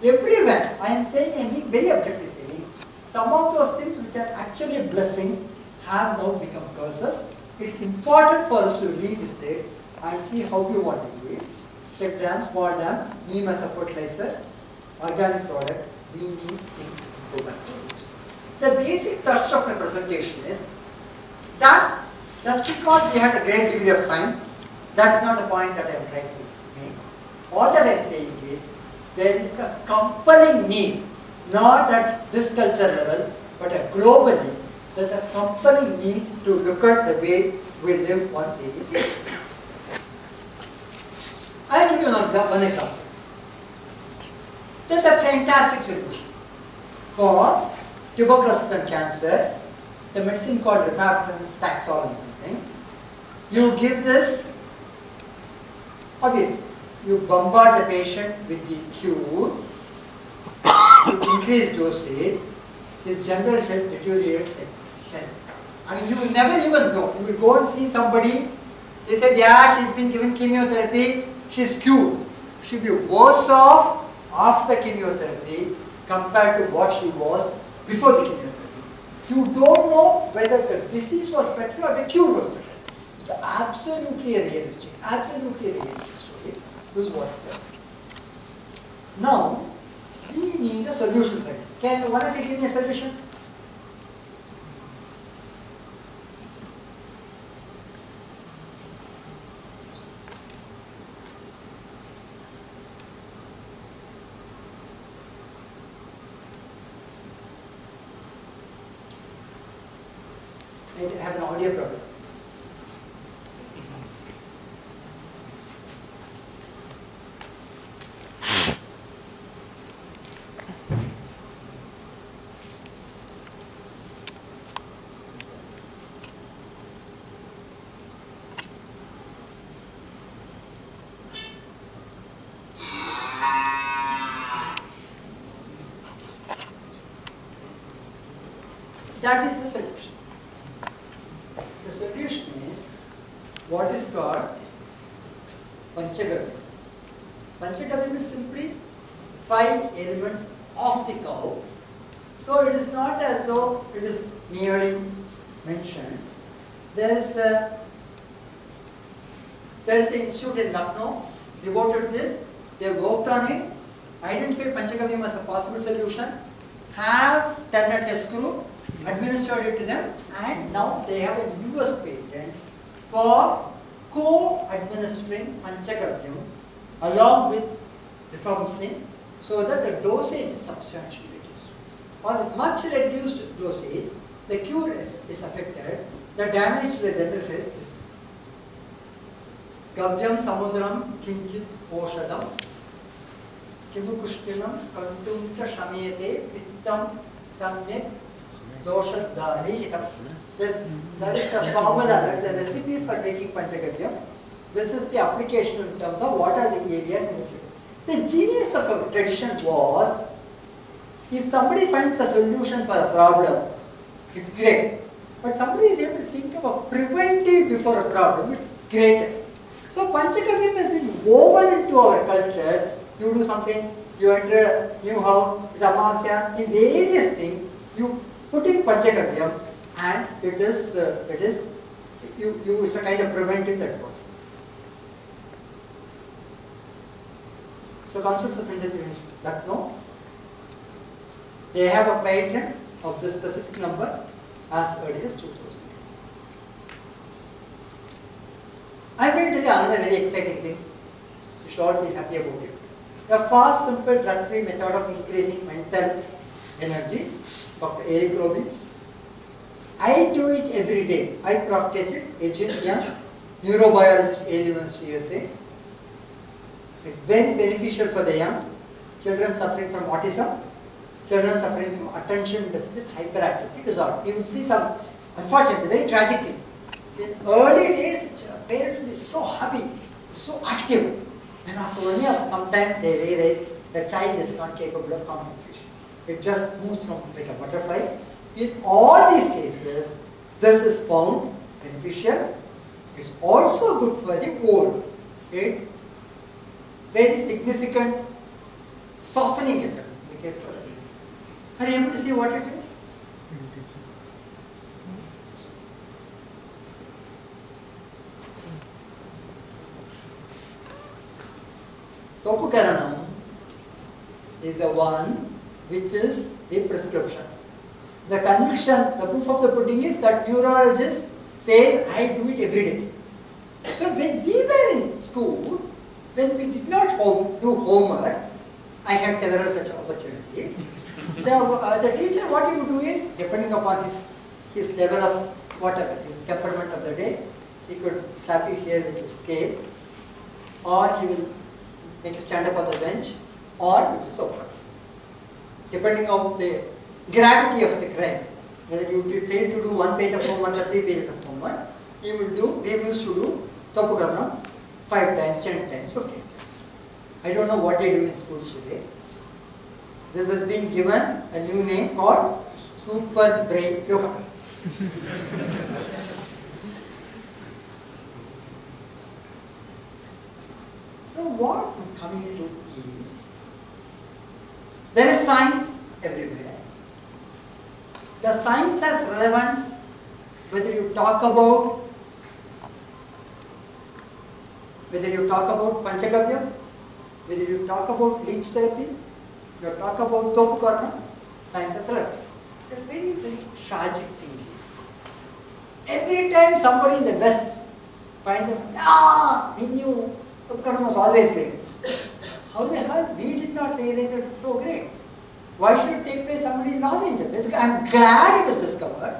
S2: Everywhere, I am saying, I am being very objective saying, some of those things which are actually blessings have now become curses. It's important for us to revisit and see how we want to do it. Check dam, small dam, neem as a fertilizer, organic product, we need things to go back to this. The basic thrust of my presentation is that just because we had a great degree of science, that is not the point that I am trying to make. All that I am saying is, there is a compelling need, not at this culture level, but globally, there is a compelling need to look at the way we live on various areas. I will give you one example. There is a fantastic solution for tuberculosis and cancer. The medicine called rifampicin, Taxol and something. You give this, obviously, you bombard the patient with the cure, you increase dosage, his general health deteriorates like hell. I mean, you will never even know. You will go and see somebody, they said, yeah, she's been given chemotherapy, she's cured. She'll be worse off after the chemotherapy compared to what she was before the chemotherapy. You don't know whether the disease was better or the cure was better. It's absolutely a realistic story. This is what it is. Now, we need a solution side. Can one of you give me a solution? I have an audio problem. That is the solution. The solution is what is called Panchagavya. Panchagavya is simply 5 elements of the cow. So it is not as though it is merely mentioned. There is an institute in Lucknow devoted to this. They worked on it, identified Panchagavya as a possible solution, have done a test group, administered it to them, and now they have a US patent for co-administering Panchagavyam along with rifampicin, so that the dosage is substantially reduced. On much reduced dosage, the cure is affected, the damage to the general health is. Gavyam samudram kinchit oshadam kimukushtinam kantumcha shamyate pittam samyak doshadhari. That is a formula, that is a recipe for making panchagavyam. This is the application in terms of what are the areas in which. The genius of a tradition was, if somebody finds a solution for a problem, it's great. But somebody is able to think of a preventive before a problem, it's greater. So Panchakavyam has been woven into our culture. You do something, you enter a new house, it's Amasya, in various things, you put in Panchakavyam and it's a kind of preventive that works. So Council for Central Lucknow, they have a patent of the specific number as early as 2000. I'm going to tell you another very exciting thing. You should all feel happy about it. A fast, simple, drug-free method of increasing mental energy, Dr. Eric Robbins. I do it every day. I practice it, Agent Young, neurobiologist, Yale University, USA. It's very beneficial for the young, children suffering from autism, children suffering from attention deficit hyperactivity disorder. You will see some, unfortunately, very tragically, in early days, parents will be so happy, so active, and after only some time they realize the child is not capable of concentration. It just moves from like a butterfly. In all these cases, this is found beneficial. It's also good for the old. It's very significant softening effect in the case of the. Are you able to see what it is? Topukaranam is the one which is the prescription. The conviction, the proof of the pudding is that neurologist says, I do it every day. So when we were in school, when we did not do homework, I had several such opportunities. The teacher, what he would do is, depending upon his level of whatever, his temperament of the day, he could slap you here with a scale, or he will make you stand up on the bench, or with the top. Depending on the gravity of the crime, whether you fail to do 1 page of homework or 3 pages of homework, we used to do Topukaranam 5 times, 10 times, 15 times. I don't know what they do in schools today. This has been given a new name called Super Brain Yoga. So what I'm coming to is, there is science everywhere. The science has relevance whether you talk about Panchakavyam, whether you talk about leech therapy, you talk about Topukaranam, science has relevance. The very, very tragic thing is, every time somebody in the West finds out, we knew Topukaranam was always great. How the hell we did not realize it was so great? Why should it take place somebody in Los Angeles? I'm glad it was discovered.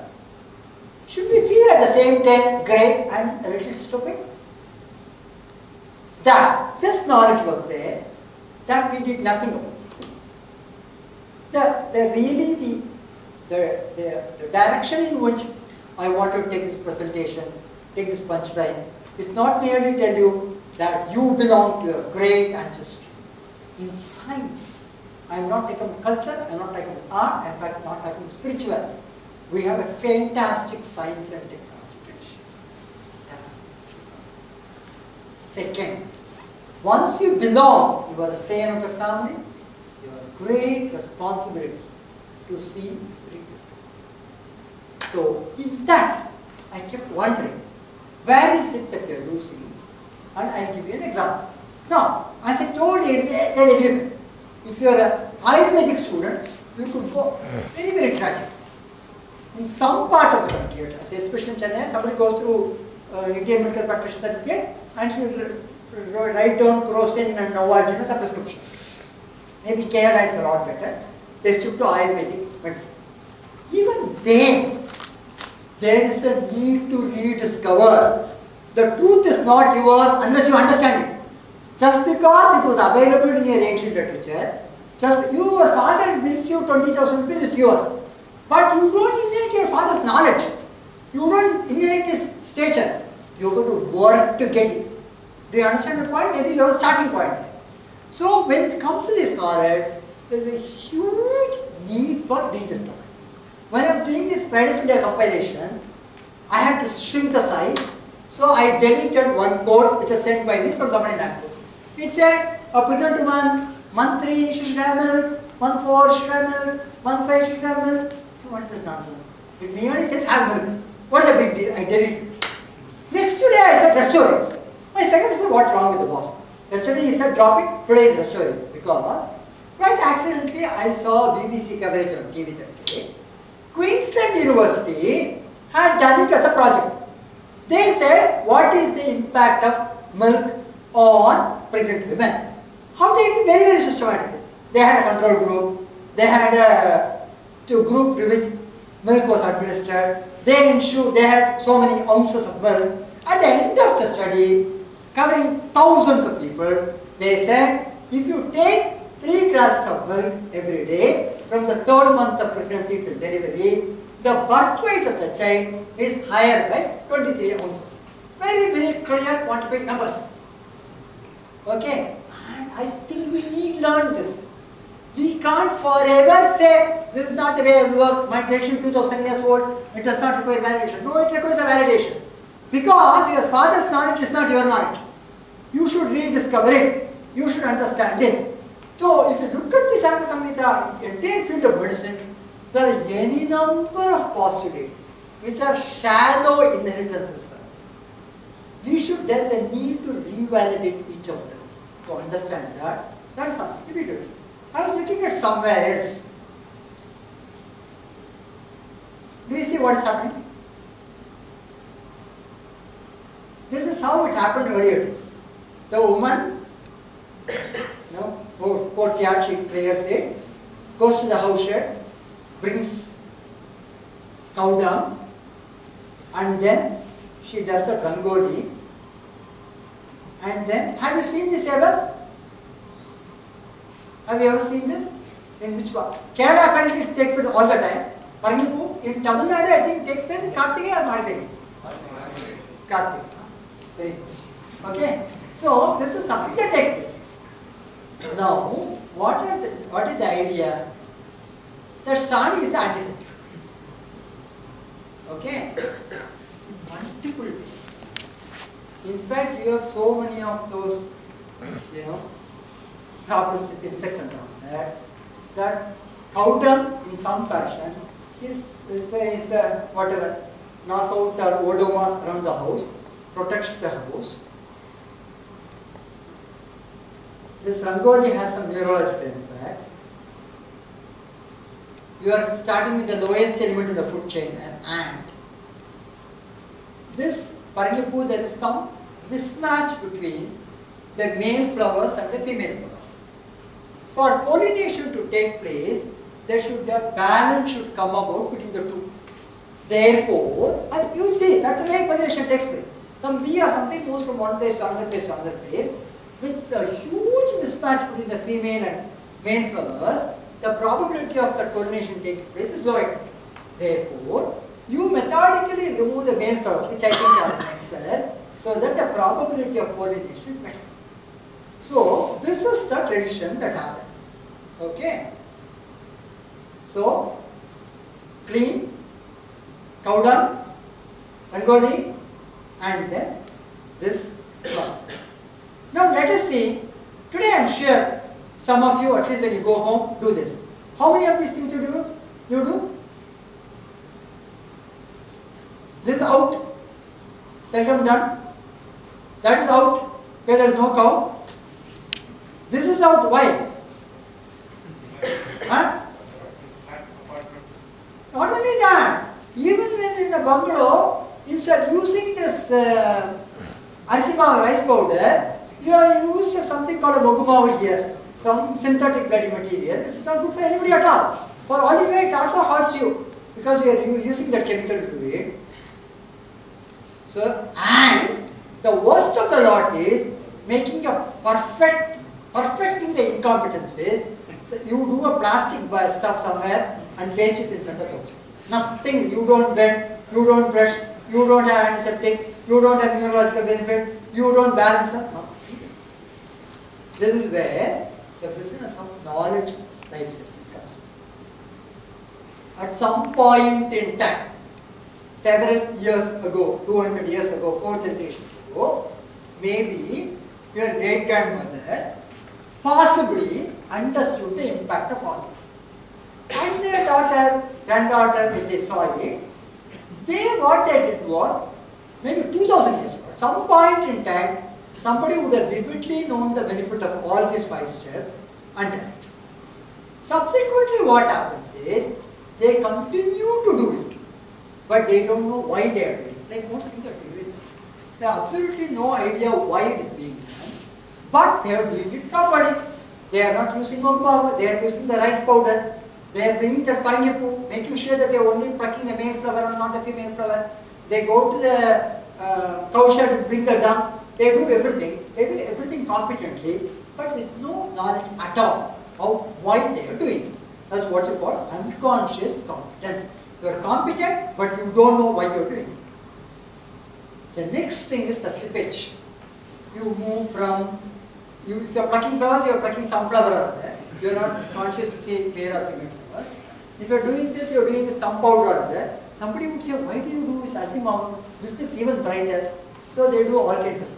S2: Should we feel at the same time great and a little stupid? That this knowledge was there, that we did nothing about. The direction in which I want to take this presentation, take this punchline, is not merely tell you that you belong to a great ancestry. In science, I am not taking culture, I am not taking art, I am not taking spiritual. We have a fantastic science and technology tradition. That's second, once you belong, you are the scion of the family, you have a great responsibility to see this. So in that, I kept wondering, where is it that we are losing? And I'll give you an example. Now, as I told you, if you are an Ayurvedic student, you could go very, very tragic. In some part of the country, especially in Chennai, somebody goes through Indian medical practice certificate and she will write down Crocin and Novargin as a prescription. Maybe Kerala is a lot better. They shift to Ayurvedic medicine. Even then, there is a need to rediscover. The truth is not yours unless you understand it. Just because it was available in your ancient literature, your father gives you 20,000 rupees, it's yours. But you don't inherit your father's knowledge. You don't inherit his stature. You're going to work to get it. Do you understand the point? Maybe you have a starting point. So when it comes to this knowledge, there is a huge need for rediscovery. When I was doing this Friday India compilation, I had to shrink the size. So I deleted one quote which was sent by me from Tamil Nadu. It said, a pregnant woman, month 3 she should have milk, month 4 she should have milk, month 5 she should have milk. What is this nonsense? It merely says have milk. What is the big deal? I deleted it. Next day I said restore it. My secretary said, what's wrong with the boss? Yesterday he said drop it, today is restore it. Because quite accidentally I saw BBC coverage on TV that day. Queensland University had done it as a project. They said, what is the impact of milk on pregnant women? How they did it? Very, very systematic. They had a control group. They had a group to which milk was administered. They had so many ounces of milk. At the end of the study, covering thousands of people, they said, if you take 3 glasses of milk every day, from the 3rd month of pregnancy till delivery, the birth weight of the child is higher by 23 ounces. Very, very clear quantified numbers. Okay? And I think we need to learn this. We can't forever say, this is not the way I work, my tradition 2000 years old, it does not require validation. No, it requires a validation. Because your father's knowledge is not your knowledge. You should rediscover it. You should understand this. So, if you look at the Sanskrit Samhita, entire field of medicine, there are any number of postulates which are shallow inheritances for us. There's a need to revalidate each of them. To understand that, that's something we do. I was looking at somewhere else. Do you see what is happening? This is how it happened earlier days. The woman, courtyard, she clears it, goes to the house shed, brings cow dung, and then she does a rangoli. And then, have you seen this ever? Have you ever seen this? In which one? Kerala apparently it takes place all the time. Parangipu, in Tamil Nadu I think it takes place in Kartike or Margari? Kartike. Very good. Okay? So, this is something that takes place. Now, what is the idea? That sari is the antiseptic. Okay? Multiple ways. In fact, you have so many of those, problems with insects and all that cow dung in some fashion is whatever, knockout or odomas around the house, protects the house. This rangoli has some neurological impact. You are starting with the lowest element in the food chain, an ant. This Parangipu, there is some mismatch between the male flowers and the female flowers. For pollination to take place, the balance should come about between the two. Therefore, you see, that's the way pollination takes place. Some bee or something moves from one place to another place to another place, with a huge mismatch between the female and male flowers. The probability of the pollination taking place is low. Therefore, you methodically remove the male flowers, which I think are next there, so that the probability of pollination is better. So, this is the tradition that happened. Okay? So, clean, cow dung, rangoli, and then this flower. Now, let us see. Today I am sure some of you, at least when you go home, do this. How many of these things you do? You do? This is out. Seldom done. That is out where there is no cow. This is out. Why? Huh? Not only that, even when in the bungalow, instead using this Asima rice powder, you have used something called a moguma over here, some synthetic bloody material, which is not good for anybody at all. For all you know, it also hurts you because you are using that chemical to do it. So, and the worst of the lot is making a perfecting the incompetences. So you do a plastic stuff somewhere and paste it in front of the nothing, you don't bend, you don't brush, you don't have antiseptic, you don't have neurological benefit, you don't balance them. No, this is where the business of knowledge life comes. At some point in time, several years ago, 200 years ago, 4 generations ago, maybe your great-grandmother possibly understood the impact of all this. And their daughter, granddaughter, when they saw it, what they did was, maybe 2000 years ago, at some point in time, somebody would have vividly known the benefit of all these 5 steps and done it. Subsequently, what happens is, they continue to do it, but they don't know why they are doing it. Like most things are doing this. They have absolutely no idea why it is being done, but they are doing it properly. They are not using powder, they are using the rice powder, they are bringing the pineapple, making sure that they are only plucking the male flower and not the female flower. They go to the cow shed to bring the dung. They do everything competently, but with no knowledge at all of why they are doing it. That's what you call unconscious competence. You are competent, but you don't know why you are doing it. The next thing is the slippage. You move from, if you are plucking flowers, you are plucking some flower or other. You are not conscious to say male or female flowers. If you are doing this, you are doing with some powder or other. Somebody would say, why do you do this asimov? This looks even brighter. So they do all kinds of things.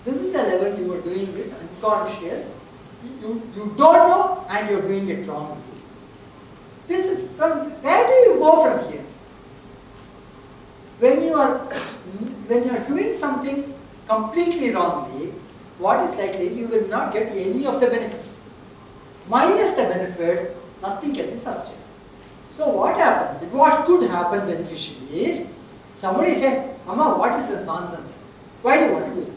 S2: This is the level you are doing with unconscious. You don't know and you are doing it wrongly. This is from, where do you go from here? When you are doing something completely wrongly, what is likely, you will not get any of the benefits. Minus the benefits, nothing can be sustained. So what happens, what could happen beneficially is, somebody said, Mama, what is this nonsense? Why do you want to do it?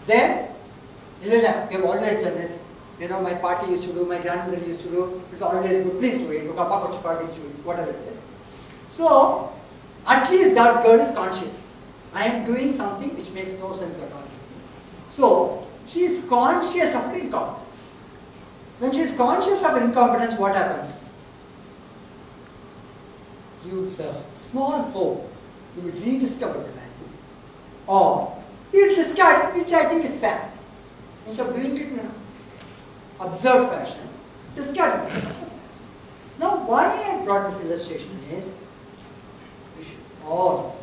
S2: Then, we have always done this. You know, my party used to do, my grandmother used to do, it's always good, please do it, party used to do it, whatever it is. So, at least that girl is conscious. I am doing something which makes no sense at all. So, she is conscious of her incompetence. When she is conscious of her incompetence, what happens? Gives a small hope you will rediscover the value. Or, you will discard it, which I think is fair. Instead of doing it in an absurd fashion, discard it. Now, why I brought this illustration is, we should all,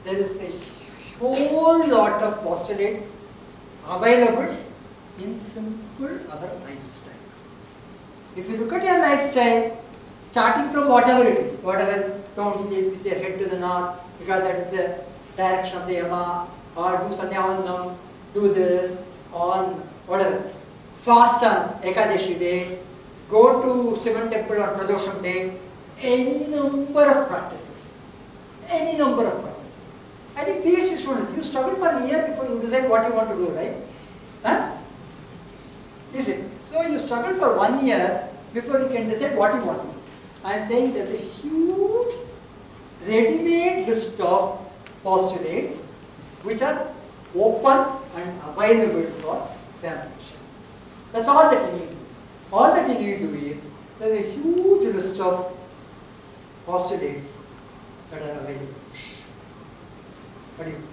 S2: there is a whole lot of postulates available in simple our lifestyle. If you look at your lifestyle, starting from whatever it is, whatever, don't sleep with your head to the north, because that is the direction of the Yama, or do Sandhyavanam, do this, on whatever. Fast on Ekadashi day, go to Shivan temple on Pradosham day, any number of practices. Any number of practices. I think PhD students, you struggle for a year before you decide what you want to do, right? Huh? Is it? So you struggle for 1 year before you can decide what you want to do. I am saying there is a huge ready-made list of postulates which are open and available for examination. That's all that you need to do. All that you need to do is, there is a huge list of postulates that are available. What do you think?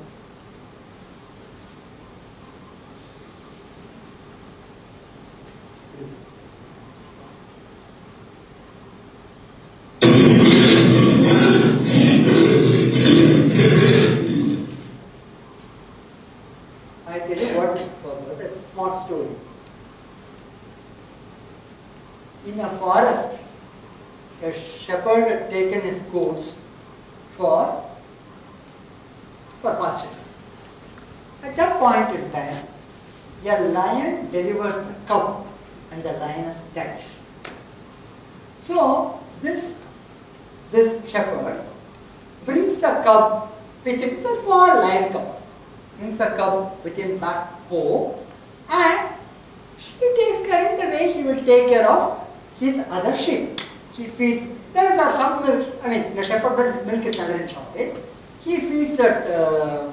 S2: I tell you what this purpose. It's a smart story. In a forest, a shepherd had taken his goats for pasture. At that point in time, a lion delivers a cub and the lioness dies. So this shepherd brings the cub with him, it's a small lion cub, brings the cub with him back home, and she takes care in the way he will take care of his other sheep. He feeds, there is some milk, I mean the shepherd milk is never in shortage. He feeds that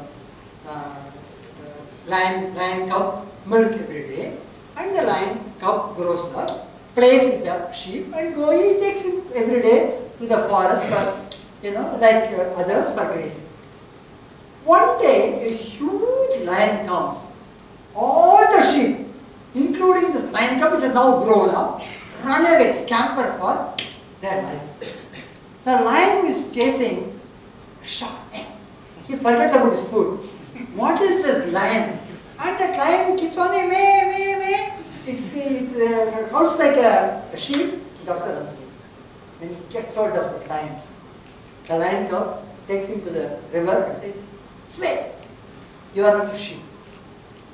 S2: lion cub milk every day, and the lion cub grows up, plays with the sheep, and he takes it every day to the forest for, like others for grazing. One day, a huge lion comes. All the sheep, including this lion cub which is now grown up, run away, scamper for their life. The lion who is chasing, shot. He forgets about his food. What is this lion? And that lion keeps on meh, meh, meh. It howls like a sheep. It also runs away. When he gets hold of the lion cub takes him to the river and says, "Say, you are not a sheep.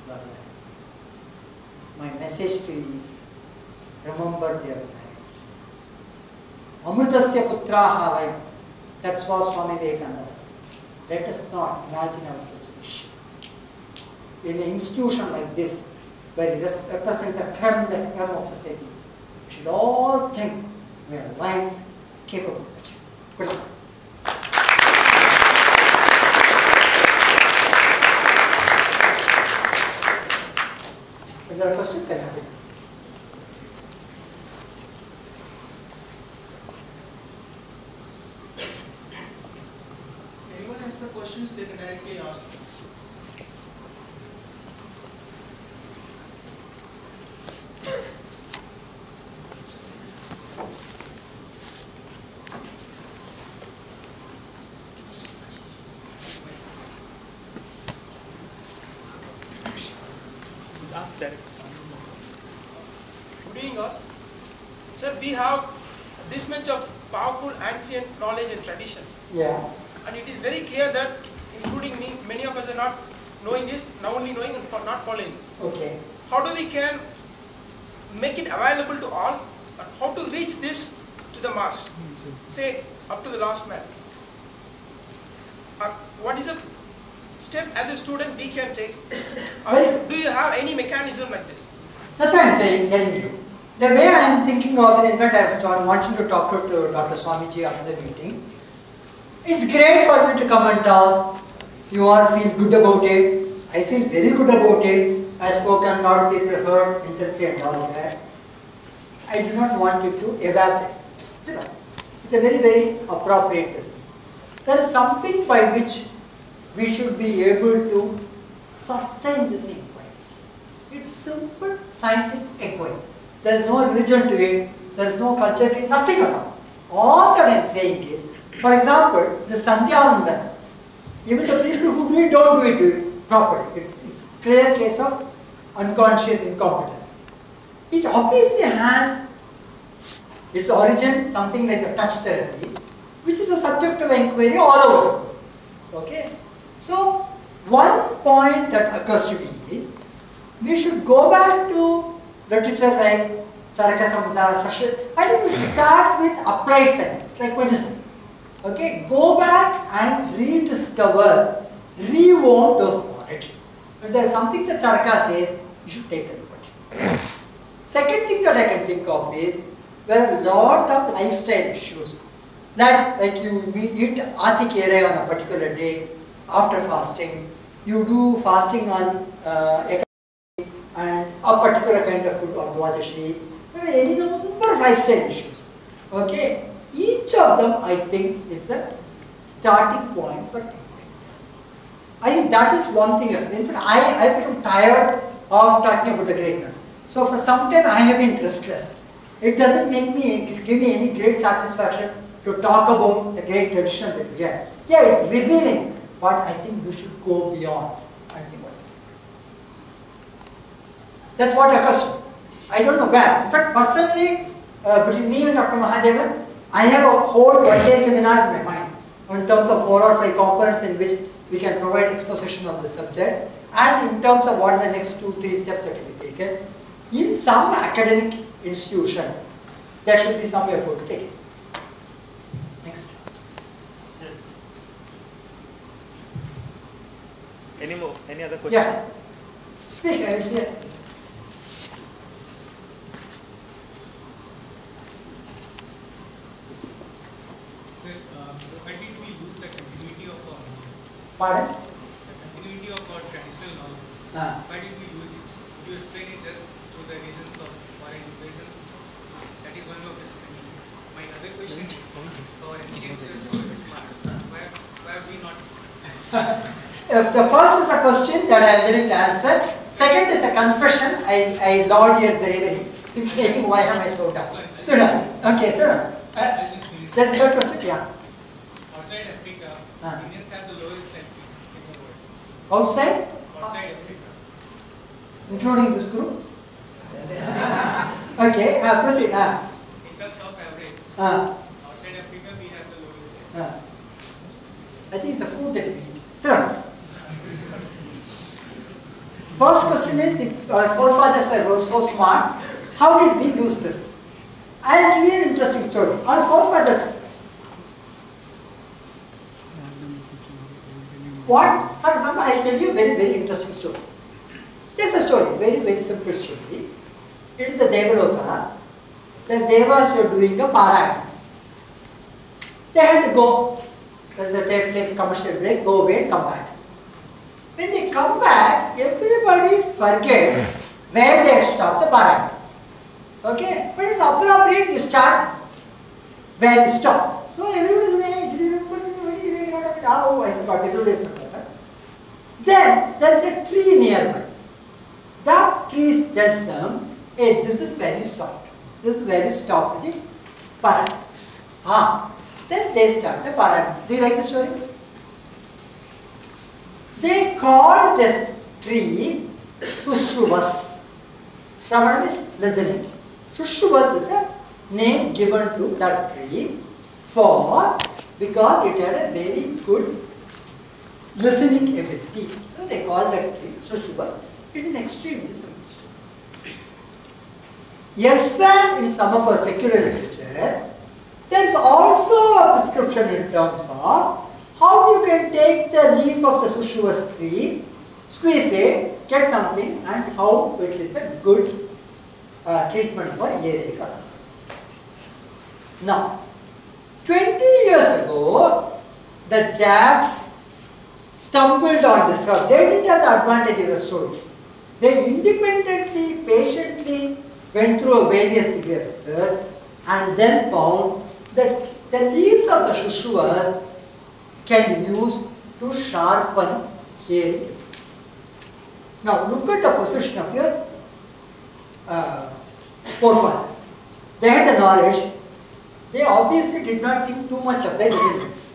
S2: You are a lion. My message to you is, remember their lives. Amritasya putraha vayam." That's what Swami Vivekananda said. Let us not imagine ourselves to be sheep. In an institution like this, where we represent the creme of society, we should all think we are lions capable of achieving. Good luck. If there are questions, I am happy to answer.
S1: Anyone has the questions, they can directly ask.
S3: Good evening, all. Sir, we have this much of powerful ancient knowledge and tradition.
S2: Yeah.
S3: And it is very clear that, including me, many of us are not knowing this, not only knowing and not following.
S2: Okay.
S3: How do we can make it available to all, and how to reach this to the mass, say up to the last man? What is a step as a student we can take? Do you have any mechanism like this?
S2: That's what I am telling you. The way I am thinking of it, in fact, I was wanting to talk to Dr. Swamiji after the meeting. It's great for me to come and talk. You all feel good about it. I feel very good about it. I spoke and a lot of people heard, intensely and all that. I do not want it to evaporate. It's a very, very appropriate thing. There is something by which we should be able to sustain this inquiry. It's simple scientific inquiry. There is no religion to it, there is no culture to it, nothing at all. All that I am saying is, for example, the Sandhyavandan, even the people who do it don't do it properly. It's a clear case of unconscious incompetence. It obviously has its origin, something like a touch therapy, which is a subject of inquiry all over the world. Okay? So, one point that occurs to me is, we should go back to literature like Charaka Samhita, Sanskrit. I think we should start with applied sciences, like medicine. Okay? Go back and rediscover, rework those qualities. If there is something that Charaka says, you should take a look at it. Second thing that I can think of is, there are a lot of lifestyle issues. That, like you eat atikere on a particular day, after fasting, you do fasting on and a particular kind of food on Dwadashi. There are any number of lifestyle issues. Okay? Each of them, I think, is a starting point for inquiry. I think that is one thing. In fact, I become tired of talking about the greatness. So for some time, I have been restless. It doesn't give me any great satisfaction to talk about the great tradition that we have. Yeah, it's revealing, but I think we should go beyond and see what. That's what occurs to me. I don't know where. In fact, personally, between me and Dr. Mahadevan, I have a whole one-day seminar in my mind in terms of 4 or 5 components in which we can provide exposition of the subject, and in terms of what are the next 2-3 steps that will be taken. In some academic institution, there should be some effort to take it. Next.
S4: Yes. Any other question?
S2: Yeah. Speak, I will hear.
S5: Sir, why did we use the continuity of our knowledge?
S2: Pardon?
S5: The continuity of our traditional knowledge. Why did we use it? Could you explain it just through the reasons of foreign invasions? That is one of the explanation. My other question is, our anciestors were smart. Why are we not smart?
S2: If the first is a question that I am willing to answer, second is a confession. I laud you very, very. It's saying, why am I so dumb? Sit down. Okay, sit down.
S5: I just finished.
S2: That's the third question? Yeah.
S5: Outside Africa, Indians have the lowest IQ in the world.
S2: Outside?
S5: Outside Africa.
S2: Including this group? Okay, proceed.
S5: In terms of average, outside Africa we have the lowest IQ.
S2: I think it's the food that we eat. Sit down. First question is, if our forefathers were so smart, how did we use this? I'll give you an interesting story. Our forefathers, what? For example, I'll tell you a very, very interesting story. Here's a story, very, very simple story. It is a Devalota. The Devas were doing a parayana. They had to go. There is a take commercial break, go away and come back. When they come back, everybody forgets where they had stopped the parayana. Okay? But it's appropriate to start where you stop. So everybody is saying, did you remember? Oh, I forgot, everybody is forgot. Then there is a tree nearby. That tree tells them, hey, this is where you stopped. This is where you stopped the parayana. Then they start the parayana. Do you like the story? They call this tree Sushruvas. Shravana means listening. Sushruvas is a name given to that tree because it had a very good listening ability. So they call that tree Sushruvas. It's an extremely simple story. Elsewhere in some of our secular literature, there is also a description in terms of how you can take the leaf of the Sushruvas tree, squeeze it, get something, and how it is a good treatment for earache or something. Now, 20 years ago, the Japs stumbled on this stuff. They didn't have the advantage of the stories. They independently, patiently went through a various degree of research and then found that the leaves of the Sushruvas can be used to sharpen hearing. Now look at the position of your forefathers. They had the knowledge. They obviously did not think too much of their descendants.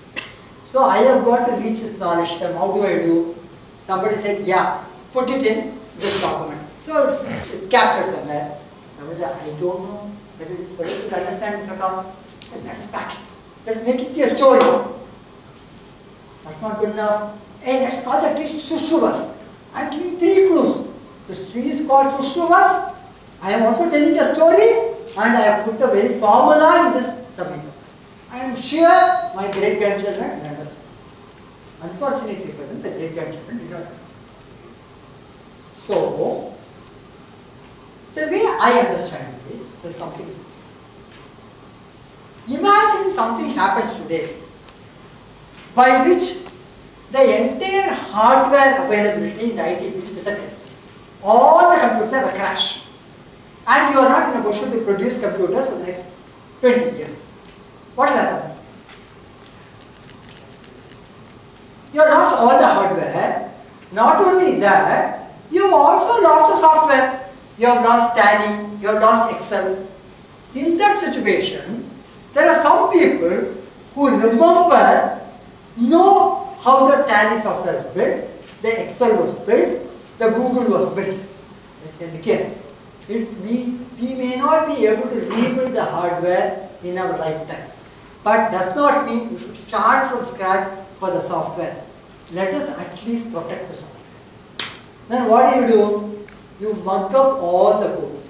S2: So I have got to reach this knowledge. Then how do I do? Somebody said, yeah, put it in this document. So it's captured somewhere. Somebody said, I don't know whether this fellow should understand this or not. Then let's pack it. Let's make it a story. That's not good enough. Hey, let's call the tree Sushruvas. I'm giving 3 clues. This tree is called Sushruvas. I am also telling a story and I have put the very formula in this submittal. I am sure my great-grandchildren will understand. Unfortunately for them, the great-grandchildren did not understand. So, the way I understand it is, there's something like this. Imagine something happens today by which the entire hardware availability in the IT field disappears. All the computers have a crash. And you are not in a position to produce computers for the next 20 years. What will happen? You have lost all the hardware. Not only that, you have also lost the software. You have lost Tally, you have lost Excel. In that situation, there are some people who remember, know how the Tally software is built, the Excel was built, the Google was built. They say, okay, we may not be able to rebuild the hardware in our lifetime. But does not mean we should start from scratch for the software. Let us at least protect the software. Then what do? You mug up all the code.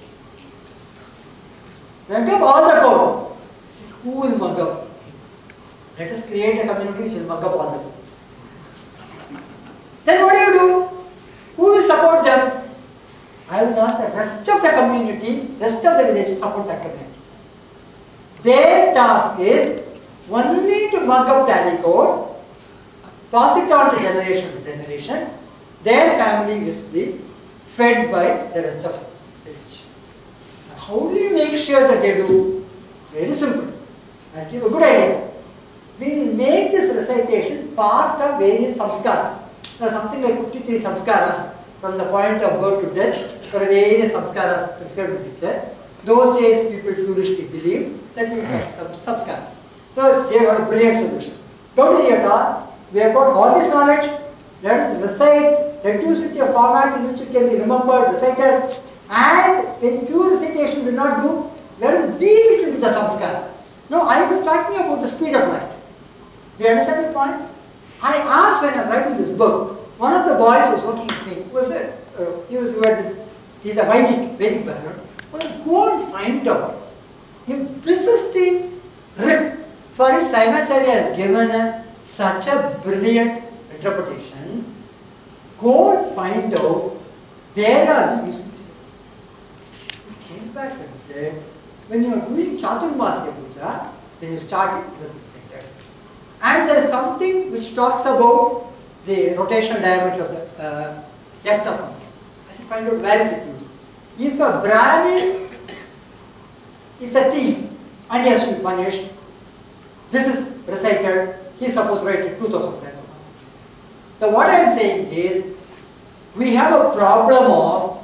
S2: Mug up all the code. Who will mug up? Let us create a community which will mug up all the code. Then what do? Who will support them? I will ask the rest of the community, rest of the village to support that community. Their task is only to mug up tally code, pass it on to generation to generation. Their family will be fed by the rest of the village. How do you make sure that they do? Very simple. I'll give a good idea. We will make this recitation part of various samskaras. There are something like 53 samskaras from the point of birth to death. There are various samskaras of Sanskrit literature. Those days people foolishly believed that you have some samskara. So they got a brilliant solution. Don't worry at all. We have got all this knowledge. Let us recite, reduce it to a format in which it can be remembered, recited. And when few recitations will not do, let us weave it into the samskaras. No, I was talking about the speed of light. Do you understand the point? I asked when I was writing this book, one of the boys who was working with me, he's a Vedic background. Well, go and find out if this is the Rik. For which Sainacharya has given such a brilliant interpretation. Go and find out where are we using it. He came back and said, when you are doing Chaturmasya Puja, when you start it, this is like that. And there is something which talks about the rotational diameter of the earth or something. I have to find out where is it used. If a Brahmin is a thief and he has to be punished, this is recited, he is supposed to write it 2000 times or something. So what I am saying is, we have a problem of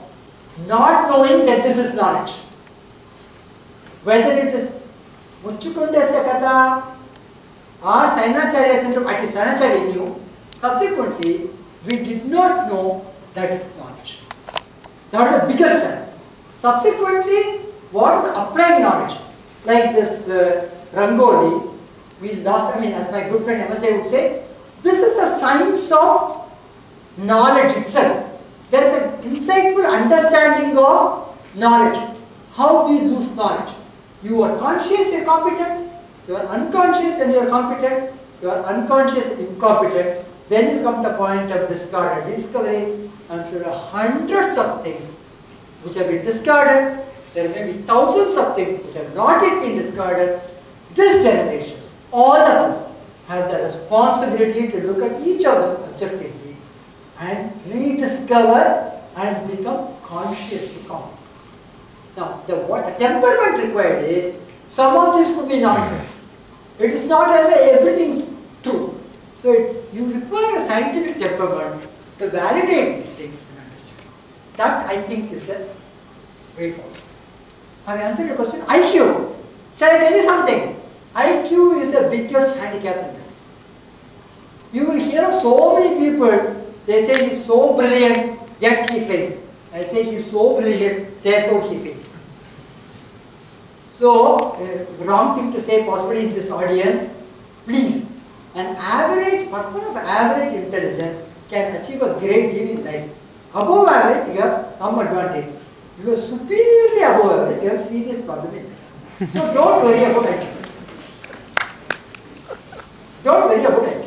S2: not knowing that this is knowledge. Whether it is Muchukundasya Katha or Sainacharya syndrome, at least Sainacharya knew, subsequently we did not know that it's knowledge. That was the biggest challenge. Subsequently, what is applying knowledge? Like this Rangoli, we lost, as my good friend MSJ would say, this is the science of knowledge itself. There is an insightful understanding of knowledge. How we lose knowledge. You are conscious, you are competent. You are unconscious and you are competent. You are unconscious and incompetent. Then you come to the point of discard and discovery. I'm sure hundreds of things which have been discarded. There may be thousands of things which have not yet been discarded. This generation, all of us, have the responsibility to look at each of them objectively and rediscover and become consciously competent. Now, what the temperament required is, some of this could be nonsense. It is not as everything is true. So you require a scientific temperament to validate these things and understand. That, I think, is the way forward. Have I answered your question? IQ. Shall I tell you something? IQ is the biggest handicap in life. You will hear of so many people, they say he's so brilliant, yet he failed. I say he's so brilliant, therefore he failed. So, wrong thing to say possibly in this audience, please, an average person of average intelligence can achieve a great deal in life. Above average, you have some advantage. You are superiorly above average, you have serious problem in life. So don't worry about IQ. Don't worry about IQ.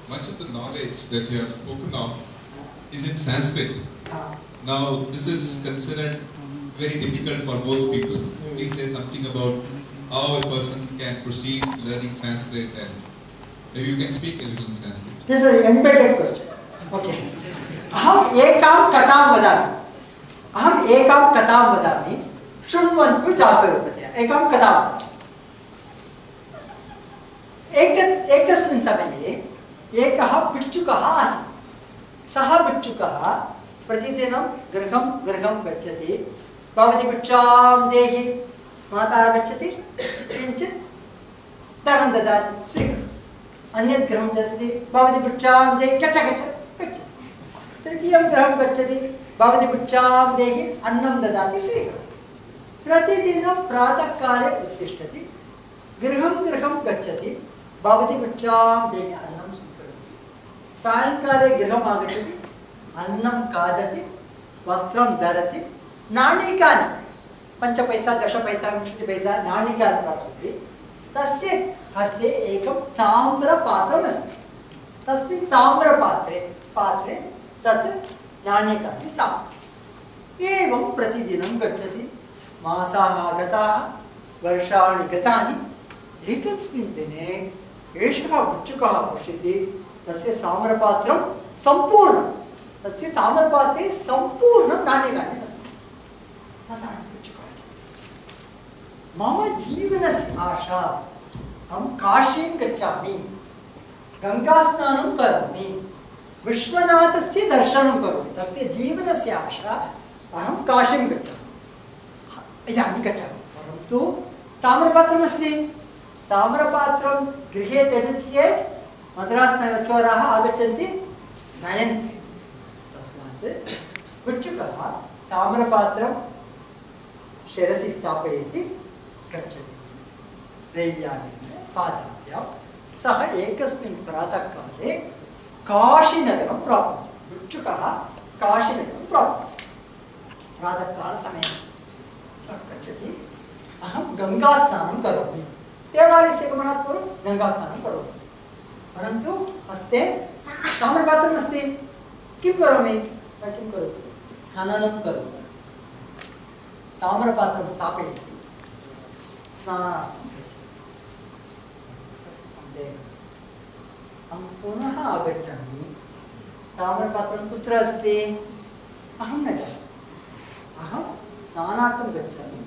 S4: Much of the knowledge that you have spoken of is in Sanskrit. Now, this is considered very difficult for most people. Please say something about how a person can proceed learning Sanskrit, and maybe you can speak a little in Sanskrit.
S2: This is an embedded question. Okay. Aham ekam katam vadami. Aham ekam katam vadami. Shunvantu chaturupatya. Ekam katam vadami. Ekasmin samaye ekah pichukah asi. Saha pichukah प्रतिदिनं गृहं गच्छति भवति भिक्षां देहि माता गच्छति किञ्चित् धनं ददाति स्वीकरोति अन्यत् गृहं गच्छति भवति भिक्षां देहि गच्छति तृतीयं गृहं गच्छति भवति भिक्षां देहि अन्नं ददाति स्वीकरोति प्रतिदिनं प्रातःकाले उत्तिष्ठति गृहं गच्छति भवति भिक्षां देहि अन्नं स्वीकरोति सायङ्काले गृहम् आगच्छति अन्नं खादति वस्त्रं धरति नाणिकानि 5 पैसा 10 पैसा 20 पैसा नाणिकानि प्राप्स्यन्ति तस्य हस्ते एकं ताम्रपात्रमस्ति तस्मिन् ताम्रपात्रे तत् नाणकानि स्थापयति एवं प्रतिदिनं गच्छति मासाः गताः वर्षाणि गतानि एकस्मिन् दिने एषः भिक्षुकः पश्यति तस्य ताम्रपात्रं सम्पूर्णं तस्य ताम्रपात्रे सम्पूर्णं नाणकानि सन्ति तदानीं भिक्षुकः मम जीवनस्य आशा अहं काशीं गच्छामि गङ्गास्नानं करोमि विश्वनाथस्य दर्शनं करोमि तस्य जीवनस्य आशा अहं काशीं गच्छामि इदानीं गच्छामि परन्तु ताम्रपात्रमस्ति ताम्रपात्रं गृहे त्यजति चेत् मद्रास्नगरचोराः आगच्छन्ति नयन्ति तस्मात् भिक्षुकः ताम्रपात्रं शिरसि स्थापयति गच्छति रैल्यानेन पादाभ्यां सः एकस्मिन् प्रातःकाले काशीनगरं प्राप्नोति भिक्षुकः काशीनगरं प्राप्नोति प्रातःकालसमये सः गच्छति अहं गङ्गास्नानं करोमि देवालयस्य गमनात् पूर्वं गङ्गास्नानं करोमि परन्तु हस्ते ताम्रपात्रमस्ति किं करोमि सः किं करोति खननं करोति ताम्रपात्रं स्थापयति स्नानार्थं अहं पुनः आगच्छामि ताम्रपात्रं कुत्र अस्ति अहं न जानामि अहं स्नानार्थं गच्छामि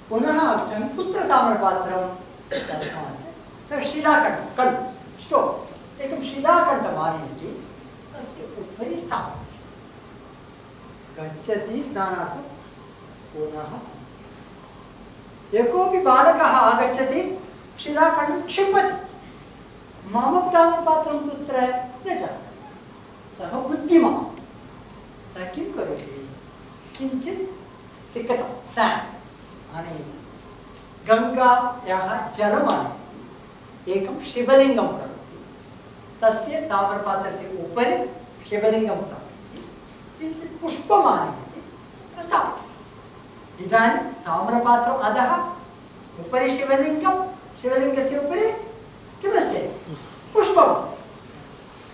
S2: पुनः आगच्छामि कुत्र ताम्रपात्रं तस्मात् सः शिलाखण्डं स्टोव् एकं शिलाखण्डम् आनयति तस्य उपरि स्थापयति गच्छति स्नानार्थं पुनः एकोऽपि बालकः आगच्छति शिलाखण्डं क्षिपति मम ताम्रपात्रं कुत्र न जानाति सः बुद्धिमान् सः किं करोति किञ्चित् सिक्तं स्याण्ड् आनयति गङ्गायाः जलम् आनयति एकं शिवलिङ्गं करोति तस्य ताम्रपात्रस्य उपरि शिवलिङ्गं स्थापयति किञ्चित् पुष्पम् आनयति तत्र स्थापयति इदानीं ताम्रपात्रम् अधः उपरि शिवलिङ्गं शिवलिङ्गस्य उपरि किमस्ति पुष्पमस्ति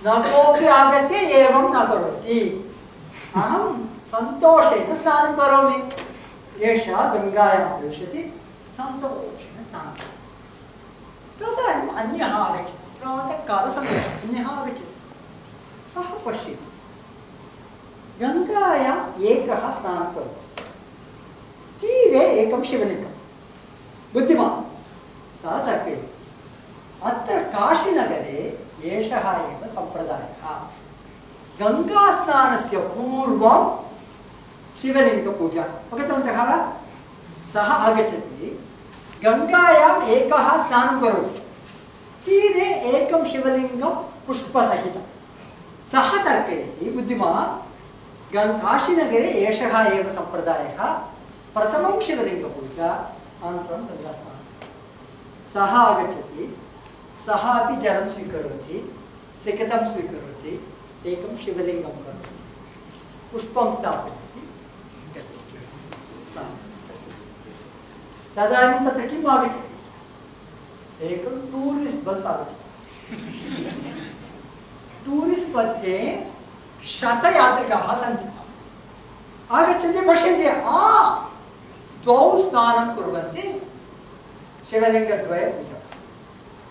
S2: न कोऽपि आगत्य एवं न करोति अहं सन्तोषेण स्नानं करोमि एषः गङ्गायां प्रविशति सन्तोषेण स्नानं करोति तदानीम् अन्यः आगच्छति प्रातःकालसमये अन्यः आगच्छति सः पश्यति गङ्गायाम् एकः स्नानं करोति तीरे एकं शिवलिङ्गं बुद्धिमान् सः तर्कयति अत्र काशीनगरे एषः एव सम्प्रदायः गङ्गास्नानस्य पूर्वं शिवलिङ्गपूजा अवगतवन्तः वा सः आगच्छति गङ्गायाम् एकः स्नानं करोति तीरे एकं शिवलिङ्गं पुष्पसहितं सः तर्कयति बुद्धिमान् काशीनगरे एषः एव सम्प्रदायः प्रथमं शिवलिङ्गपूजा अनन्तरं गङ्गास्नानं सः आगच्छति सः अपि जलं स्वीकरोति सिकतं स्वीकरोति एकं शिवलिङ्गं करोति पुष्पं स्थापयति गच्छति तदानीं तत्र किम् आगच्छति एकं टूरिस्ट् बस् आगच्छति टूरिस्ट् मध्ये 100 यात्रिकाः सन्ति आगच्छन्ति पश्यन्ति द्वौ स्नानं कुर्वन्ति शिवलिङ्गद्वये पूजा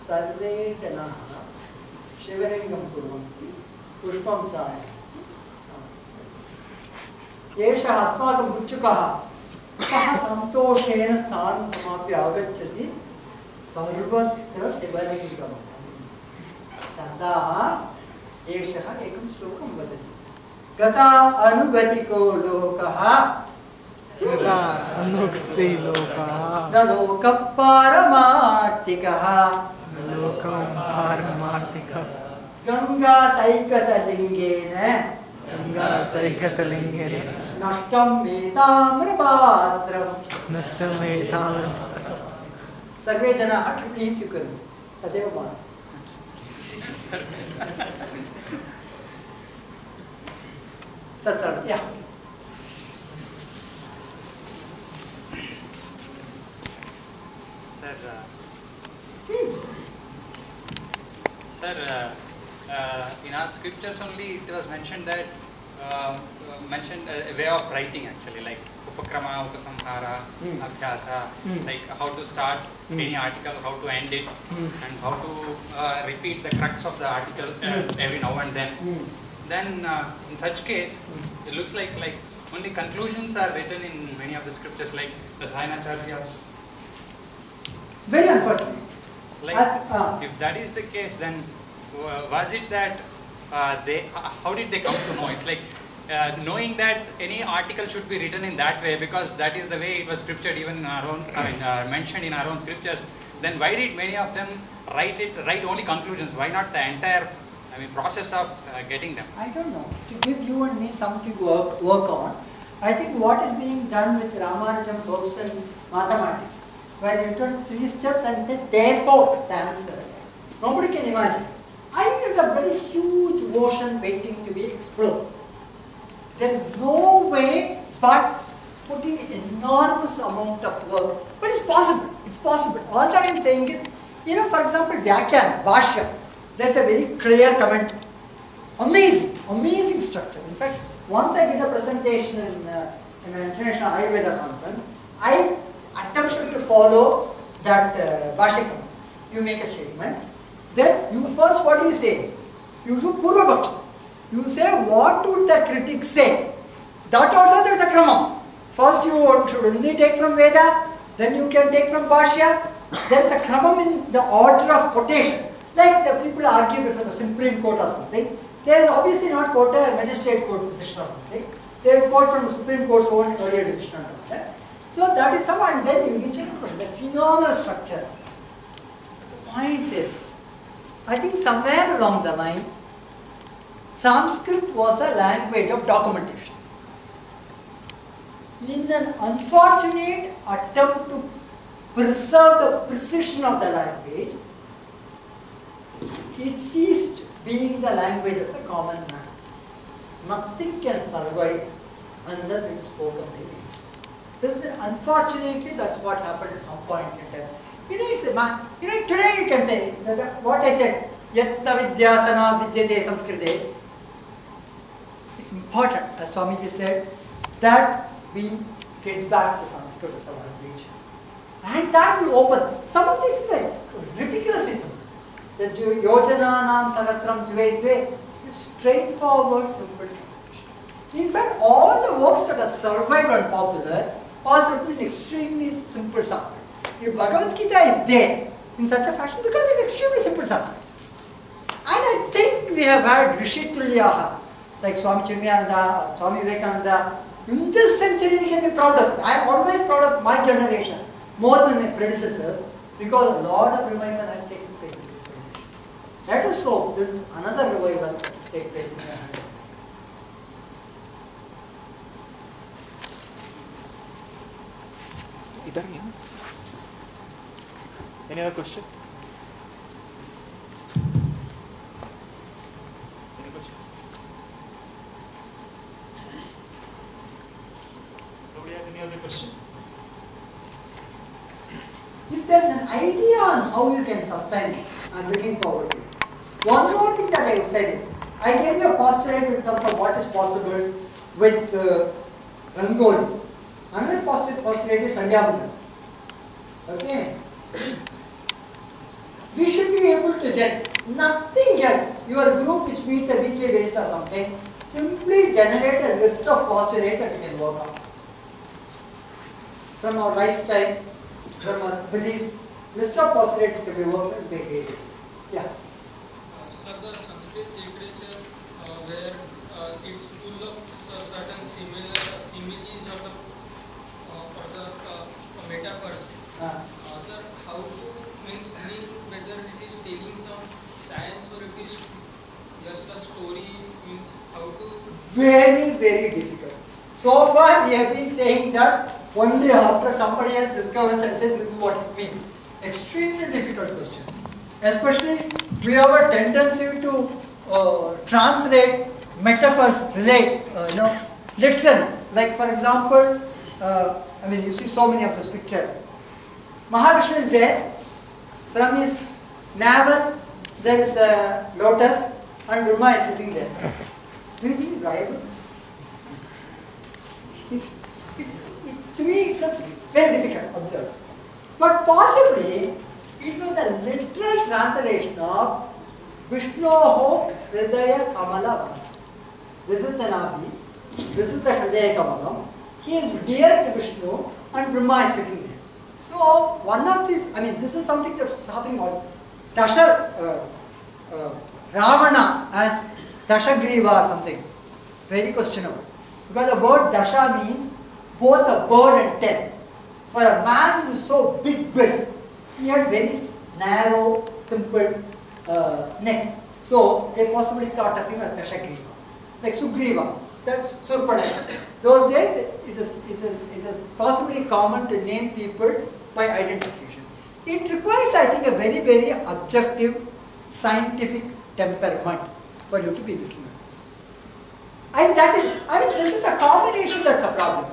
S2: सर्वे जनाः शिवलिङ्गं कुर्वन्ति पुष्पं स्थापयन्ति एषः अस्माकं भिक्षुकः सः सन्तोषेण स्नानं समाप्य आगच्छति सर्वत्र शिवलिङ्गं तदा एषः एकं श्लोकं वदति गता अनुगतिको लोकः न लोकः पारमार्थिकः गङ्गासैकतलिङ्गेन नष्टं मे ताम्रपात्रम् सर्वे जनाः टिप्पणीं स्वीकुर्वन्ति तदेव मार्गः तत्र
S6: Sir, in our scriptures only it was mentioned that mentioned a way of writing actually, like upakrama, upasamhara, abhyasa, like how to start any article, how to end it, and how to repeat the crux of the article every now and then. Then in such case, it looks like only conclusions are written in many of the scriptures, like the Sainacharyas.
S2: Very unfortunate.
S6: Like, if that is the case, then was it that how did they come to know? It's like knowing that any article should be written in that way, because that is the way it was scriptured, even in our own, mentioned in our own scriptures. Then why did many of them write only conclusions? Why not the entire, process of getting them?
S2: I don't know. To give you and me something to work on, I think what is being done with Ramanujan books and mathematics, where you turn 3 steps and say, therefore, the answer. Nobody can imagine. I think it's a very huge ocean waiting to be explored. There is no way but putting enormous amount of work. But it's possible. It's possible. All that I'm saying is, for example, Vyakhyana, Bhashya, there's a very clear comment. Amazing, amazing structure. In fact, once I did a presentation in an international Ayurveda conference, I attempted to follow that Bhashya comment. You make a statement. Then you first, what do you say? You do Purvabhaksha. You say, what would the critic say? That also there is a krama. First you should only take from Veda, then you can take from Bhashya. There is a krama in the order of quotation. Like the people argue before the Supreme Court or something. They will obviously not quote a magistrate court decision or something. They will quote from the Supreme Court's own earlier decision and all that. So that is how, and then you reach a conclusion. The phenomenal structure. The point is, I think somewhere along the line, Sanskrit was a language of documentation. In an unfortunate attempt to preserve the precision of the language, it ceased being the language of the common man. Nothing can survive unless it is spoken daily. Unfortunately, that's what happened at some point in time. Today you can say, what I said, Yatna Vidyasana Vidyate Samskrite. It's important, as Swamiji said, that we get back to Sanskrit as a language. And that will open. Some of these things are ridiculously simple. The Yojananam Sahasram Dve Dve is straightforward, simple translation. In fact, all the works that have survived and popular are written in extremely simple Sanskrit. If Bhagavad Gita is there in such a fashion because it's extremely simple Sanskrit. And I think we have had Rishi Tulyaha, like Swami Chinmayananda, Swami Vivekananda. In this century we can be proud of it. I am always proud of my generation more than my predecessors, because a lot of revival has taken place in this generation. Let us hope this another revival will take place in our hands.
S7: Any other question? Any question? Nobody has any other question?
S2: If there is an idea on how you can sustain it, I am looking forward to it. One more thing that I have said, I gave you a postulate in terms of what is possible with Rangoli. Another postulate is Sandhyavandana. Okay? We should be able to get nothing else. Your group which meets a weekly basis or something, simply generate a list of postulates that we can work on. From our lifestyle, from our beliefs, list of postulates to be worked and be created. Yeah.
S8: Sir, the Sanskrit literature where it's full of certain similes or the metaphors. Sir, how to mean whether it is telling some science or it is just a story, means how to...
S2: Very, very difficult. So far we have been saying that only after somebody else discovers and says this is what it means. Extremely difficult question. Especially we have a tendency to translate metaphors, relate, literally. Like for example, you see so many of those pictures. Mahavishnu is there. From his navel, there is the lotus, and Brahma is sitting there. Do you think it's viable? To me, it looks very difficult. Observe. But possibly, it was a literal translation of Vishnoho Hridaya Kamala Vas. This is the Nabi, this is the Hridaya Kamalam. He is dear to Vishnu and Brahma is sitting there. So, one of these, this is something that's happening on Ravana as Dashagriva or something. Very questionable. Because the word Dasha means both a bird and ten. For a man who is so big built, he had very narrow, simple neck. So they possibly thought of him as Dashagriva. Like Sugriva, that's Surpanaka. Those days it is possibly common to name people by identification. It requires, I think, a very, very objective, scientific temperament for you to be looking at this. And that is, this is a combination that's a problem.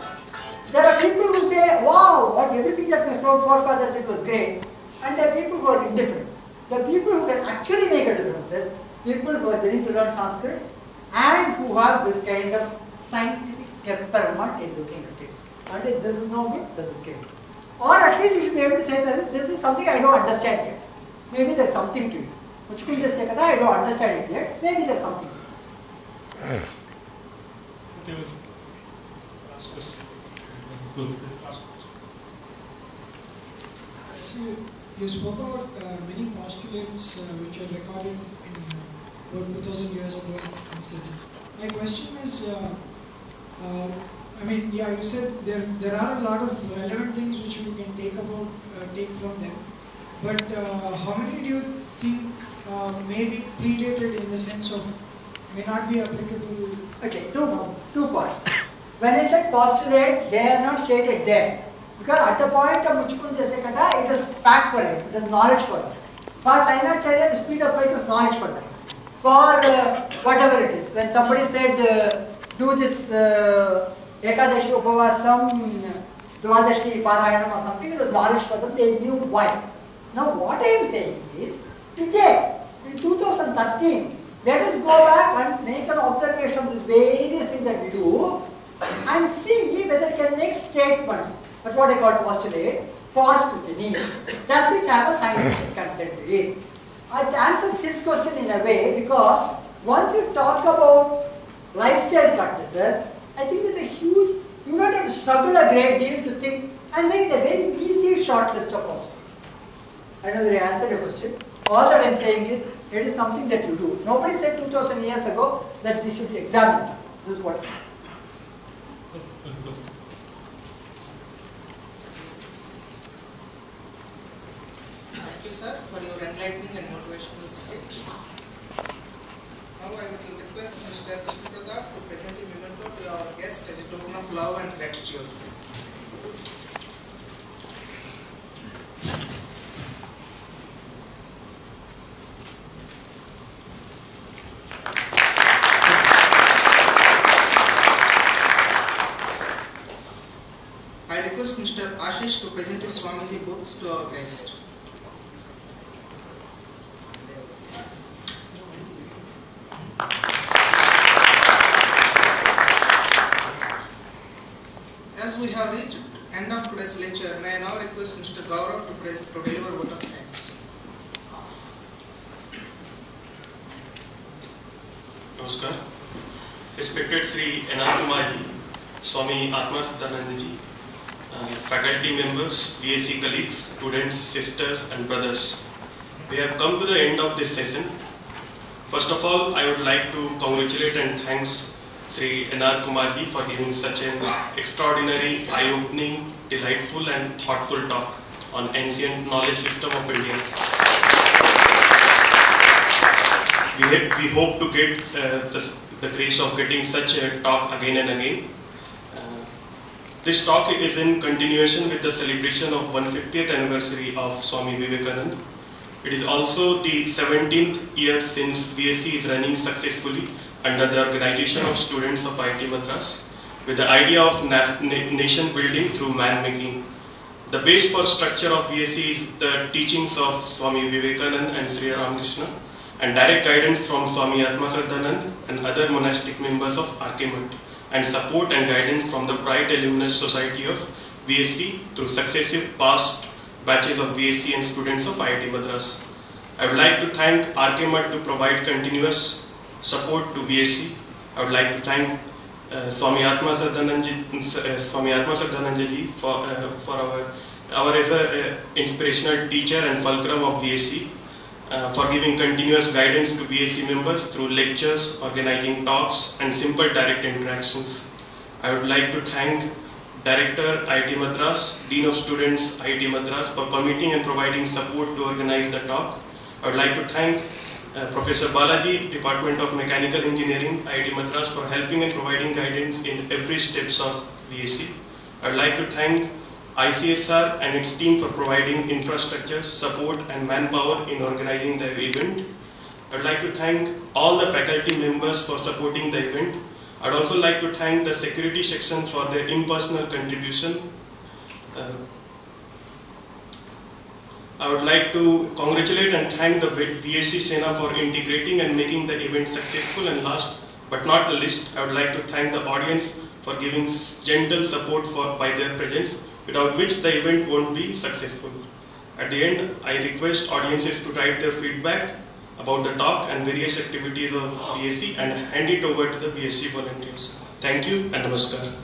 S2: There are people who say, wow, everything that my forefathers did was great. And there are people who are indifferent. The people who can actually make a difference is people who are willing to learn Sanskrit and who have this kind of scientific temperament in looking at it. And say, this is no good, this is great. Or at least you should be able to say that this is something I don't understand yet. Maybe there's something to it. Which could just say, I don't understand it yet. Maybe there's something to it.
S7: Okay, last question.
S9: So you spoke about many postulates which are recorded in about 2000 years ago in Sanskrit. My question is, you said there are a lot of relevant things which we can take from them, but how many do you think may be predated in the sense of may not be applicable?
S2: Okay, two parts. When I said postulate, they are not stated there. Because at the point of Muchukunda Sekata, it is fact for him, it is knowledge for him. For Sainacharya, the speed of light was knowledge for him. For whatever it is, when somebody said, do this Ekadashi Upavasam, Dvadashi Parayanam or something, it was knowledge for them, they knew why. Now what I am saying is, today, in 2013, let us go back and make an observation of these various things that we do and see whether it can make statements. That's what I call postulate for scrutiny. Does it have a scientific content to it? It answers his question in a way because once you talk about lifestyle practices, I think there's a huge, you don't have to struggle a great deal to think. I'm saying it's a very easy short list of postulates. I know that I answered your question. All that I'm saying is, it is something that you do. Nobody said 2000 years ago that this should be examined. This is what it is.
S1: Thank you, sir, for your enlightening and motivational speech. Now I will request Mr. Krishna Pratap to present a memento to our guest as a token of love and gratitude. I request Mr. Ashish to present his Swamiji books to our guest. As we have reached end of today's lecture, may I now request Mr. Gaurav to deliver vote of thanks.
S10: Namaskar. Respected Shri N. Swami Atma Siddhanandaji, faculty members, BSc colleagues, students, sisters and brothers. We have come to the end of this session. First of all, I would like to congratulate and thanks Shri N. Kumarji for giving such an extraordinary, eye-opening, delightful and thoughtful talk on ancient knowledge system of India. We hope to get the grace of getting such a talk again and again. This talk is in continuation with the celebration of 150th anniversary of Swami Vivekananda. It is also the 17th year since BSc is running successfully under the organization of students of IIT Madras with the idea of nation building through man making. The base for structure of VSC is the teachings of Swami Vivekananda and Shri Ramakrishna, and direct guidance from Swami Atmasardhanand and other monastic members of RK, and support and guidance from the Bright Alumnus Society of VSC through successive past batches of VSC and students of IIT Madras. I would like to thank RK to provide continuous support to VSC. I would like to thank Swami Atmasardhanand ji for our ever inspirational teacher and fulcrum of VSC, for giving continuous guidance to VSC members through lectures, organizing talks, and simple direct interactions. I would like to thank Director IIT Madras, Dean of Students IIT Madras for permitting and providing support to organize the talk. I would like to thank Professor Balaji, Department of Mechanical Engineering, IIT Madras, for helping and providing guidance in every steps of VSC. I would like to thank ICSR and its team for providing infrastructure, support and manpower in organizing the event. I would like to thank all the faculty members for supporting the event. I would also like to thank the security section for their impersonal contribution. I would like to congratulate and thank the VSC Sena for integrating and making the event successful. And last but not the least, I would like to thank the audience for giving gentle support by their presence, without which the event won't be successful. At the end, I request audiences to write their feedback about the talk and various activities of VSC and hand it over to the VSC volunteers. Thank you and namaskar.